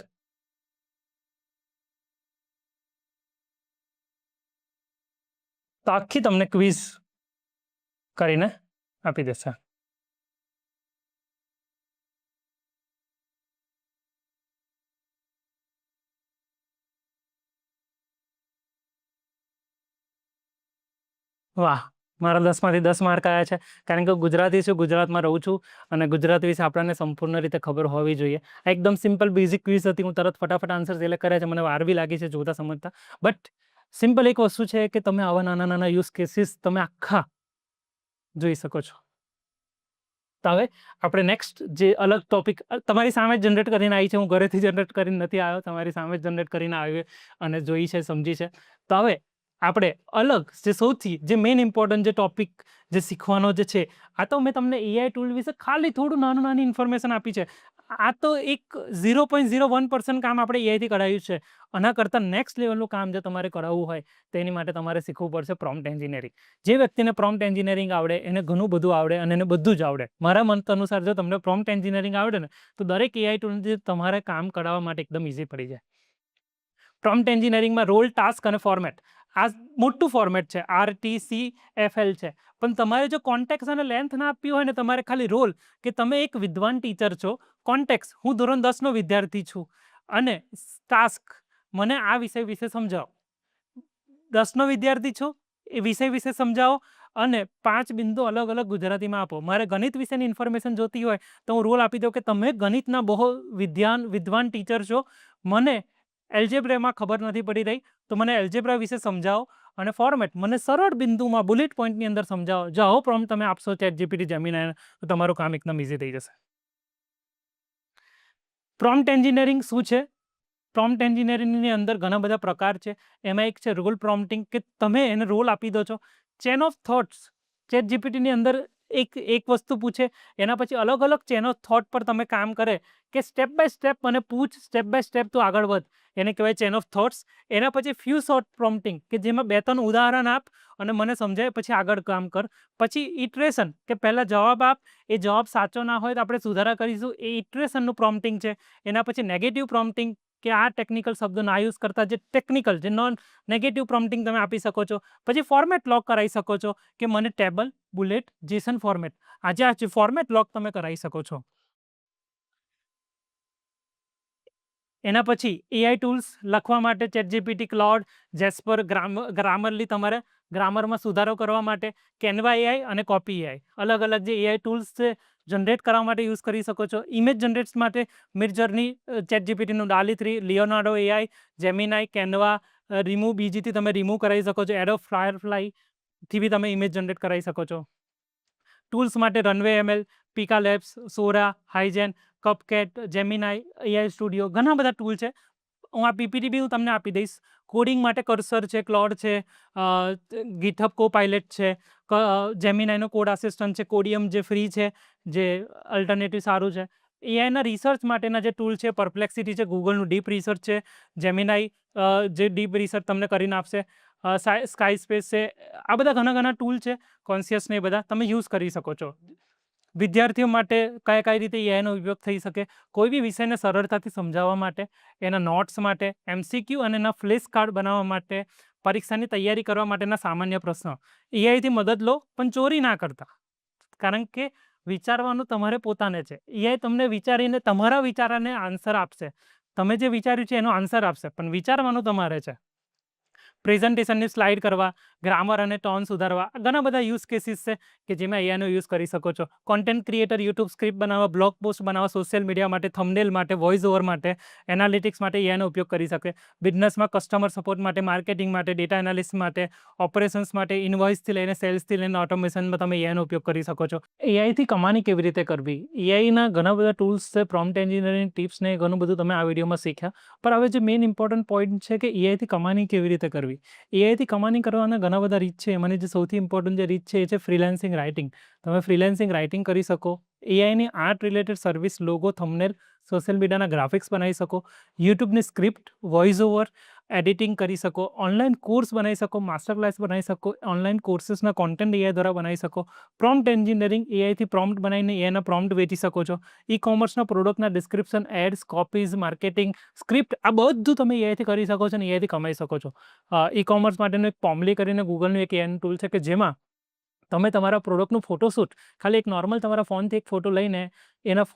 તો આખી તમને ક્વિઝ કરીને આપી દેશે. વાહ, મારા 10માંથી 10 માર્ક આવ્યા છે, કારણ કે ગુજરાતી છું, ગુજરાતમાં રહું છું અને ગુજરાતી વિશે આપણને સંપૂર્ણ રીતે ખબર હોવી જોઈએ. આ એકદમ સિમ્પલ બેઝિક ક્વિઝ હતી. હું તરત ફટાફટ આન્સર સિલેક્ટ કર્યા છે. મને વાર બી લાગી છે જોતા સમજતા, બટ સિમ્પલ એક વસ્તુ છે કે તમે આવા નાના નાના યુઝ કેસીસ તમે આખા જોઈ શકો છો. તો હવે આપણે નેક્સ્ટ જે અલગ ટોપિક તમારી સામે જ જનરેટ કરીને આવી છે, હું ઘરેથી જનરેટ કરીને નથી આવ્યો, તમારી સામે જ જનરેટ કરીને આવ્યો અને જોઈ છે, સમજી છે. તો હવે આપણે અલગ જે સૌથી જે મેઇન ઇમ્પોર્ટન્ટ જે ટોપિક જે શીખવાનો જે છે, આ તો મેં તમને AI ટૂલ વિશે ખાલી થોડું નાની ઇન્ફોર્મેશન આપી છે. આ તો એક 0.01% કામ આપણે AI થી કરાવ્યું છે. આના કરતાં નેક્સ્ટ લેવલનું કામ જો તમારે કરાવવું હોય તો એની માટે તમારે શીખવું પડશે પ્રોમ્પ્ટ એન્જિનિયરિંગ. જે વ્યક્તિને પ્રોમ્પ્ટ એન્જિનિયરિંગ આવડે એને ઘણું બધું આવડે અને એને બધું જ આવડે. મારા મત અનુસાર જો તમને પ્રોમ્પ્ટ એન્જિનિયરિંગ આવડે ને તો દરેક AI ટૂલથી તમારે કામ કરાવવા માટે એકદમ ઇઝી પડી જાય. પ્રોમ્પ્ટ એન્જિનિયરિંગમાં રોલ, ટાસ્ક અને ફોર્મેટ, આ મોટું ફોર્મેટ છે, RTCFL છે. પણ તમારે જો કોન્ટેક્સ અને લેન્થ ના આપવી હોય ને, તમારે ખાલી રોલ કે તમે એક વિદ્વાન ટીચર છો, કોન્ટેક્સ હું ધોરણ 10નો વિદ્યાર્થી છું અને ટાસ્ક મને આ વિષય વિશે સમજાવો. 10નો વિદ્યાર્થી છો, એ વિષય વિશે સમજાવો અને 5 બિંદુ અલગ અલગ ગુજરાતીમાં આપો. મારે ગણિત વિશેની ઇન્ફોર્મેશન જોતી હોય તો હું રોલ આપી દઉં કે તમે ગણિતના બહુ વિદ્વાન ટીચર છો, મને એલ્જેબ્રામાં ખબર નથી પડી રહી, તો મને એલ્જેબ્રા વિશે સમજાવો અને ફોર્મેટ મને સરળ બિંદુમાં બુલેટ પોઈન્ટની અંદર સમજાવો. જો આવો પ્રોમ્પ્ટ તમે આપશો ChatGPT જેમિનાઈને તો તમારું કામ એકદમ ઇઝી થઈ જશે. પ્રોમ્પ્ટ એન્જિનિયરિંગ શું છે? પ્રોમ્પ્ટ એન્જિનિયરિંગની અંદર ઘણા બધા પ્રકાર છે. એમાં એક છે રોલ પ્રોમ્પ્ટિંગ, કે તમે એને રોલ આપી દો છો. ચેન ઓફ થોટ્સ ChatGPTની અંદર એક વસ્તુ પૂછે, એના પછી અલગ અલગ ચેન ઓફ થોટ પર તમે કામ કરે, કે સ્ટેપ બાય સ્ટેપ મને પૂછ, સ્ટેપ બાય સ્ટેપ તું આગળ વધ, એને કહેવાય ચેન ઓફ થોટ્સ. એના પછી ફ્યુ શોર્ટ પ્રોમ્પ્ટિંગ, કે જેમાં 2-3 ઉદાહરણ આપ અને મને સમજાય પછી આગળ કામ કર. પછી ઇટરેશન, કે પહેલાં જવાબ આપ, એ જવાબ સાચો ના હોય તો આપણે સુધારા કરીશું, એ ઇટરેશનનું પ્રોમ્પ્ટિંગ છે. એના પછી નેગેટિવ પ્રોમ્પ્ટિંગ, કે આ ટેકનિકલ શબ્દો ના યુઝ કરતા, જે ટેકનિકલ, જે નોન નેગેટિવ પ્રોમ્પ્ટિંગ તમે આપી શકો છો. પછી ફોર્મેટ લોક કરાવી શકો છો, કે મને ટેબલ, બુલેટ, જેસન ફોર્મેટ, આ ફોર્મેટ લોક તમે કરાવી શકો છો. એના પછી એઆઈ ટૂલ્સ લખવા માટે ChatGPT, ક્લાઉડ, જેસ્પર, ગ્રામરલી, તમારે ગ્રામરમાં સુધારો કરવા માટે કેનવા એઆઈ અને કોપી એઆઈ, અલગ અલગ જે એઆઈ ટૂલ્સ છે જનરેટ કરવા માટે યુઝ કરી શકો છો. ઇમેજ જનરેટ માટે મિડજર્ની, ChatGPTનું DALL-E 3, Leonardo AI, Gemini, Canva, remove બીજીથી તમે રિમૂવ કરાવી શકો છો. એડોબ ફાયરફ્લાયથી બી તમે ઇમેજ જનરેટ કરાવી શકો છો. ટૂલ્સ માટે runway ML, Pika Labs, Sora, HeyGen, CapCut, Gemini, AI studio, ઘણા બધા ટૂલ છે. હું આ પીપીટી બી હું તમને આપી દઈશ. કોડિંગ માટે કર્સર છે, ક્લોડ છે, ગીટહબ કોપાઇલટ છે, જેમિનાઈનો કોડ આસિસ્ટન્ટ છે, કોડિયમ જે ફ્રી છે, જે અલ્ટરનેટિવ સારું છે. એઆઈના રિસર્ચ માટેના જે ટૂલ છે, પરપ્લેક્સિટી છે, ગૂગલનું ડીપ રિસર્ચ છે, જેમિનાઈ જે ડીપ રિસર્ચ તમને કરીને આપશે, સ્કાય સ્પેસ છે. આ બધા ઘણા ટૂલ છે, કોન્શિયસ ને એ બધા તમે યુઝ કરી શકો છો. વિદ્યાર્થીઓ માટે કઈ રીતે એઆઈનો ઉપયોગ થઈ શકે, કોઈ બી વિષયને સરળતાથી સમજાવવા માટે, એના નોટ્સ માટે, MCQ અને એના ફ્લેશ કાર્ડ બનાવવા માટે, પરીક્ષાની તૈયારી કરવા માટેના સામાન્ય પ્રશ્નો, એઆઈથી મદદ લો, પણ ચોરી ના કરતા. કારણ કે વિચારવાનું તમારે પોતાને છે. એઆઈ તમને વિચારીને તમારા વિચારાને આન્સર આપશે. તમે જે વિચાર્યું છે એનો આન્સર આપશે, પણ વિચારવાનું તમારે છે. પ્રેઝન્ટેશનની સ્લાઇડ કરવા, ગ્રામર અને ટોન સુધારવા, ઘણા બધા યુઝ કેસીસ છે કે જેમાં એઆઈનો યુઝ કરી શકો છો. કોન્ટેન્ટ ક્રિએટર, યુટ્યુબ સ્ક્રિપ્ટ બનાવવા, બ્લોગ પોસ્ટ બનાવવા, સોશિયલ મીડિયા માટે, થંબનેલ માટે, વોઇસ ઓવર માટે, એનાલિટિક્સ માટે એઆઈનો ઉપયોગ કરી શકે. બિઝનેસમાં કસ્ટમર સપોર્ટ માટે, માર્કેટિંગ માટે, ડેટા એનાલિસિસ માટે, ઓપરેશન્સ માટે, ઇન્વોઇસથી લઈને સેલ્સથી લઈને ઓટોમેશનમાં તમે એઆઈનો ઉપયોગ કરી શકો છો. એઆઈથી કમાણી કેવી રીતે કરવી, એઆઈના ઘણા બધા ટૂલ્સ છે, પ્રોમ્પ્ટ એન્જિનિયરિંગ ટિપ્સ ને ઘણું બધું તમે આ વિડીયોમાં શીખ્યા. પણ હવે જે મેઇન ઇમ્પોર્ટન્ટ પોઈન્ટ છે કે એઆઈથી કમાણી કેવી રીતે કરવી. એઆઈથી કમાણી કરવાના ઘણા બધા રીત છે. એમાંની જે સૌથી ઇમ્પોર્ટન્ટ જે રીત છે એ છે ફ્રીલાન્સિંગ રાઇટિંગ. તમે ફ્રીલાન્સિંગ રાઇટિંગ કરી શકો. એઆઈની art related service, logo, thumbnail, social મીડિયાના ગ્રાફિક્સ બનાવી શકો. યુટ્યુબની સ્ક્રિપ્ટ, વોઇસ ઓવર, એડિટિંગ કરી શકો. ઓનલાઈન કોર્સ બનાવી શકો, માસ્ટર ક્લાસ બનાવી શકો. ઓનલાઈન કોર્સીસના કોન્ટેન્ટ એઆઈ દ્વારા બનાવી શકો. પ્રોમ્પ્ટ એન્જિનિયરિંગ, એઆઈથી પ્રોમ્પ્ટ બનાવીને એઆઈના પ્રોમ્પ્ટ વેચી શકો છો. ઈ કોમર્સના પ્રોડક્ટના description, ads, copies, marketing, script, આ બધું તમે એઆઈથી કરી શકો છો અને એઆઈથી કમાઈ શકો છો. ઈ કોમર્સ માટેનું એક પોમ્બલી કરીને ગૂગલનું એક એઆઈનું ટૂલ છે કે જેમાં તમે તમારા પ્રોડક્ટનું ફોટોશૂટ ખાલી એક નોર્મલ તમારા ફોનથી એક ફોટો લઈને એના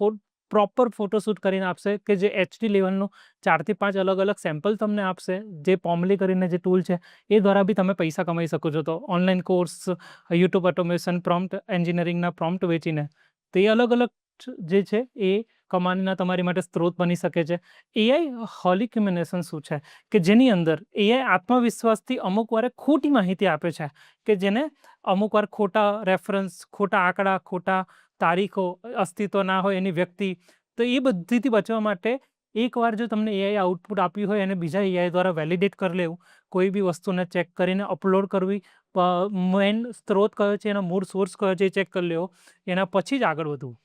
પ્રોપર ફોટોશૂટ કરીને આપશે, કે જે HD લેવલનું 4 થી 5 અલગ અલગ સેમ્પલ તમને આપશે. જે પોમ્બલી કરીને જે ટૂલ છે એ દ્વારા બી તમે પૈસા કમાઈ શકો છો. તો online course, YouTube automation, prompt એન્જિનિયરિંગના પ્રોમ્પ્ટ વેચીને, તો એ અલગ અલગ જે છે એ કમાણીના તમારી માટે સ્ત્રોત બની શકે છે. એઆઈ હોલિક્યુમિનેશન શું છે, કે જેની અંદર એઆઈ આત્મવિશ્વાસથી અમુક વાર ખોટી માહિતી આપે છે, કે જેને અમુક વાર ખોટા રેફરન્સ, ખોટા આંકડા, ખોટા તારીખો, અસ્તિત્વ ના હોય એની વ્યક્તિ, તો એ બધીથી બચવા માટે એકવાર જો તમને એઆઈ આઉટપુટ આપ્યું હોય અને બીજા એઆઈ દ્વારા વેલિડેટ કરી લેવું, કોઈ બી વસ્તુને ચેક કરીને અપલોડ કરવી, મેઇન સ્ત્રોત કયો છે, એનો મૂળ સોર્સ કયો છે એ ચેક કરી લેવો, એના પછી જ આગળ વધવું.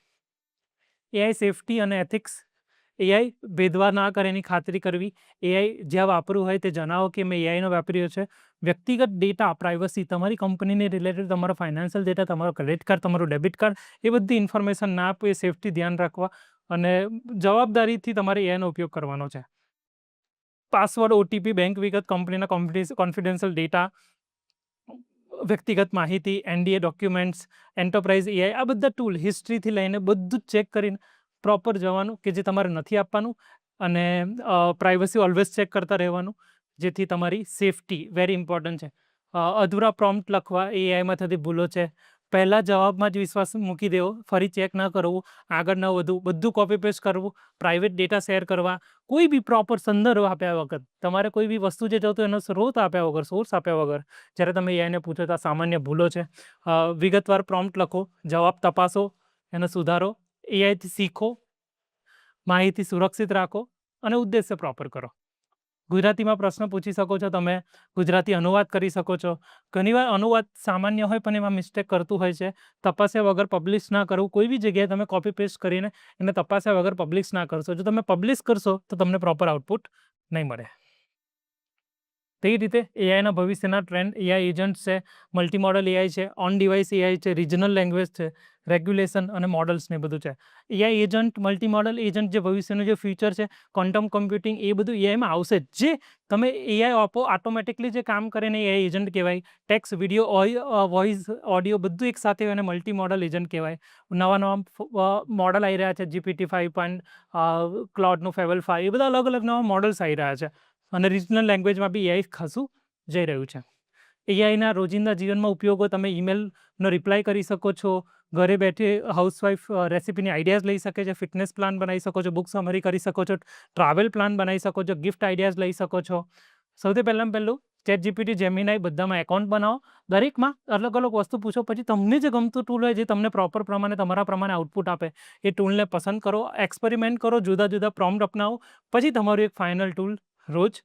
એઆઈ સેફટી અને એથિક્સ, એઆઈ ભેદભાવ ના કરે એની ખાતરી કરવી. એઆઈ જ્યાં વાપરવું હોય તે જણાવો કે મેં એઆઈનો વાપર્યો છે. વ્યક્તિગત ડેટા, પ્રાઇવસી, તમારી કંપનીને રિલેટેડ તમારો ફાઇનાન્શિયલ ડેટા, તમારો ક્રેડિટ કાર્ડ, તમારું ડેબિટ કાર્ડ, એ બધી ઇન્ફોર્મેશન ના આપવું, એ સેફટી ધ્યાન રાખવા અને જવાબદારીથી તમારે એઆઈનો ઉપયોગ કરવાનો છે. પાસવર્ડ, OTP, બેંક વિગત, કંપનીના કોન્ફિડેન્શિયલ ડેટા, વ્યક્તિગત માહિતી, NDA ડોક્યુમેન્ટ્સ, એન્ટરપ્રાઇઝ એઆઈ, આ બધા ટૂલ હિસ્ટ્રીથી લઈને બધું જ ચેક કરીને પ્રોપર જવાનું, કે જે તમારે નથી આપવાનું. અને પ્રાઇવસી ઓલવેઝ ચેક કરતા રહેવાનું, જેથી તમારી સેફટી વેરી ઇમ્પોર્ટન્ટ છે. અધૂરા પ્રોમ્પ્ટ લખવા, એઆઈમાં થતી ભૂલો છે. પહેલાં જવાબમાં જ વિશ્વાસ મૂકી દેવો, ફરી ચેક ન કરવું, આગળ ન વધવું, બધું કોપી પેસ્ટ કરવું, પ્રાઇવેટ ડેટા શેર કરવા, કોઈ બી પ્રોપર સંદર્ભ આપ્યા વગર, તમારે કોઈ બી વસ્તુ જે જોતું એનો સ્ત્રોત આપ્યા વગર, સોર્સ આપ્યા વગર જ્યારે તમે એઆઈને પૂછો તો આ સામાન્ય ભૂલો છે. વિગતવાર પ્રોમ્પ્ટ લખો, જવાબ તપાસો, એનો સુધારો, એઆઈથી શીખો, માહિતી સુરક્ષિત રાખો અને ઉદ્દેશ્ય પ્રોપર કરો. ગુજરાતીમાં પ્રશ્ન પૂછી શકો છો તમે, ગુજરાતી અનુવાદ કરી શકો છો. ઘણીવાર અનુવાદ સામાન્ય હોય પણ એમાં મિસ્ટેક કરતું હોય છે. તપાસ્યા વગર પબ્લિશ ના કરવું, કોઈ બી જગ્યાએ તમે કોપી પેસ્ટ કરીને એને તપાસ્યા વગર પબ્લિશ ના કરશો. જો તમે પબ્લિશ કરશો તો તમને પ્રોપર આઉટપુટ નહીં મળે. તે રીતે એઆઈના ભવિષ્યના ટ્રેન્ડ એઆઈ એજન્ટ છે, મલ્ટીમોડલ એઆઈ છે, ઓન ડિવાઇસ એઆઈ છે, રિજનલ લેંગ્વેજ છે, રેગ્યુલેશન અને મોડલ્સ ને બધું છે. એઆઈ એજન્ટ, મલ્ટીમોડલ એજન્ટ જે ભવિષ્યનું જે ફ્યુચર છે, ક્વોન્ટમ કમ્પ્યુટિંગ, એ બધું એઆઈમાં આવશે. જે તમે એઆઈ આપો ઓટોમેટિકલી જે કામ કરે ને એઆઈ એજન્ટ કહેવાય. ટેક્સ્ટ, વિડીયો, વોઇસ, ઓડિયો બધું એક સાથે હોય અને મલ્ટીમોડલ એજન્ટ કહેવાય. નવા મોડલ આવી રહ્યા છે, GPT-5, ક્લાઉડનું ફેબલ 5, એ બધા અલગ અલગ નવા મોડલ્સ આવી રહ્યા છે. અને રિજનલ લેંગ્વેજમાં બી એઆઈ ખાસું જઈ રહ્યું છે. એઆઈના રોજિંદા જીવનમાં ઉપયોગો, તમે ઈમેલનો રિપ્લાય કરી શકો છો, ઘરે બેઠે હાઉસવાઈફ રેસિપીની આઈડિયાઝ લઈ શકે છે, ફિટનેસ પ્લાન બનાવી શકો છો, બુક સમરી કરી શકો છો, ટ્રાવેલ પ્લાન બનાવી શકો છો, ગિફ્ટ આઈડિયાઝ લઈ શકો છો. સૌથી પહેલું ChatGPT, જેમિનાઈ બધામાં એકાઉન્ટ બનાવો, દરેકમાં અલગ અલગ વસ્તુ પૂછો, પછી તમને જે ગમતું ટૂલ હોય જે તમને પ્રોપર પ્રમાણે તમારા પ્રમાણે આઉટપુટ આપે એ ટૂલને પસંદ કરો, એક્સપેરિમેન્ટ કરો, જુદા જુદા પ્રોમ્પ્ટ અપનાવો, પછી તમારું એક ફાઇનલ ટૂલ રોજ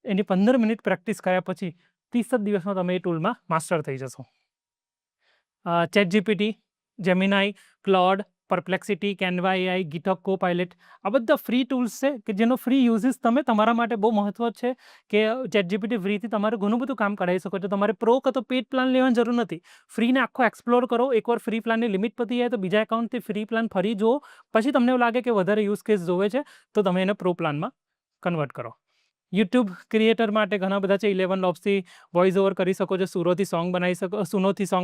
એની 15 મિનિટ પ્રેક્ટિસ કર્યા પછી 30 જ દિવસમાં તમે એ ટૂલમાં માસ્ટર થઈ જશો. ChatGPT, Gemini, Claude, Perplexity, Canva AI, GitHub Copilot, આ બધા ફ્રી ટૂલ્સ છે કે જેનો ફ્રી યુઝિસ તમે તમારા માટે બહુ મહત્વ છે કે ChatGPT ફ્રીથી તમારે ઘણું બધું કામ કરાવી શકો છો. તમારે પ્રો કે તો પેડ પ્લાન લેવાની જરૂર નથી. ફ્રીને આખો એક્સપ્લોર કરો. એકવાર ફ્રી પ્લાનની લિમિટ પતી જાય તો બીજા એકાઉન્ટથી ફ્રી પ્લાન ફરી જુઓ. પછી તમને એવું લાગે કે વધારે યુઝ કેસ જોવે છે તો તમે એને પ્રો પ્લાનમાં કન્વર્ટ કરો. યુટ્યુબ ક્રિએટર માટે ઘણા બધા છે. 11 લોબ્સથી વોઇસ ઓવર કરી શકો છો, સુનોથી સોંગ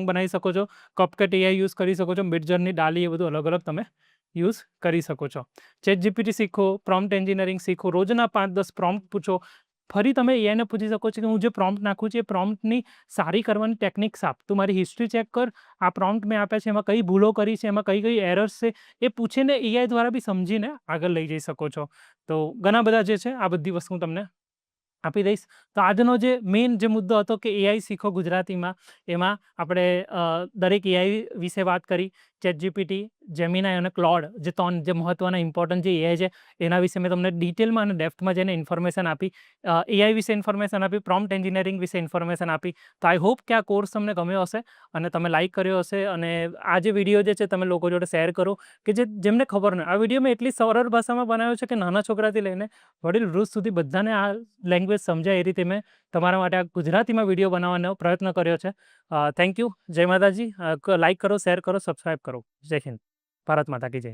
બનાવી શકો છો, કપકટ એઆઈ યુઝ કરી શકો છો, મિડજર્ની, ડાલી, એ બધું અલગ અલગ તમે યુઝ કરી શકો છો. ChatGPT શીખો, પ્રોમ્પ્ટ એન્જિનિયરિંગ શીખો, રોજના 5-10 પ્રોમ્પ્ટ પૂછો. ફરી તમે એઆઈને પૂછી શકો છો કે હું જે પ્રોમ્પ્ટ નાખું છું એ પ્રોમ્પ્ટની સારી કરવાની ટેકનિક્સ આપ. તું મારી હિસ્ટ્રી ચેક કર, આ પ્રોમ્પ્ટ મેં આપ્યા છે એમાં કઈ ભૂલો કરી છે, એમાં કઈ એરર્સ છે, એ પૂછીને એઆઈ દ્વારા બી સમજીને આગળ લઈ જઈ શકો છો. તો ઘણા બધા જે છે આ બધી વસ્તુ તમને આપી દઈશ. તો આજનો જે મેઇન જે મુદ્દો હતો કે એઆઈ શીખો ગુજરાતીમાં, એમાં આપણે દરેક એઆઈ વિશે વાત કરી. ChatGPT, જેમિનાઈ અને ક્લોડ, જે મહત્ત્વના ઇમ્પોર્ટન્ટ જે એઆઈ છે એના વિશે મેં તમને ડિટેલમાં અને ડેપ્થમાં જઈને ઇન્ફોર્મેશન આપી. એઆઈ વિશે ઇન્ફોર્મેશન આપી, પ્રોમ્પ્ટ એન્જિનિયરિંગ વિશે ઇન્ફોર્મેશન આપી. તો આઈ હોપ કે આ કોર્સ તમને ગમ્યો હશે અને તમે લાઇક કર્યો હશે. અને આ જે વિડીયો જે છે તમે લોકો જોડે શેર કરો કે જેમને ખબર ન. આ વિડીયો મેં એટલી સરળ ભાષામાં બનાવ્યો છે કે નાના છોકરાથી લઈને વડીલ વૃદ્ધ સુધી બધાને આ લેંગ્વેજ સમજાય એ રીતે મેં તમારા માટે આ ગુજરાતીમાં વિડીયો બનાવવાનો પ્રયત્ન કર્યો છે. Thank you. જય માતાજી. લાઇક કરો, શેર કરો, સબસ્ક્રાઈબ કરો. જય હિન્દ. ભારત માતા કી જય.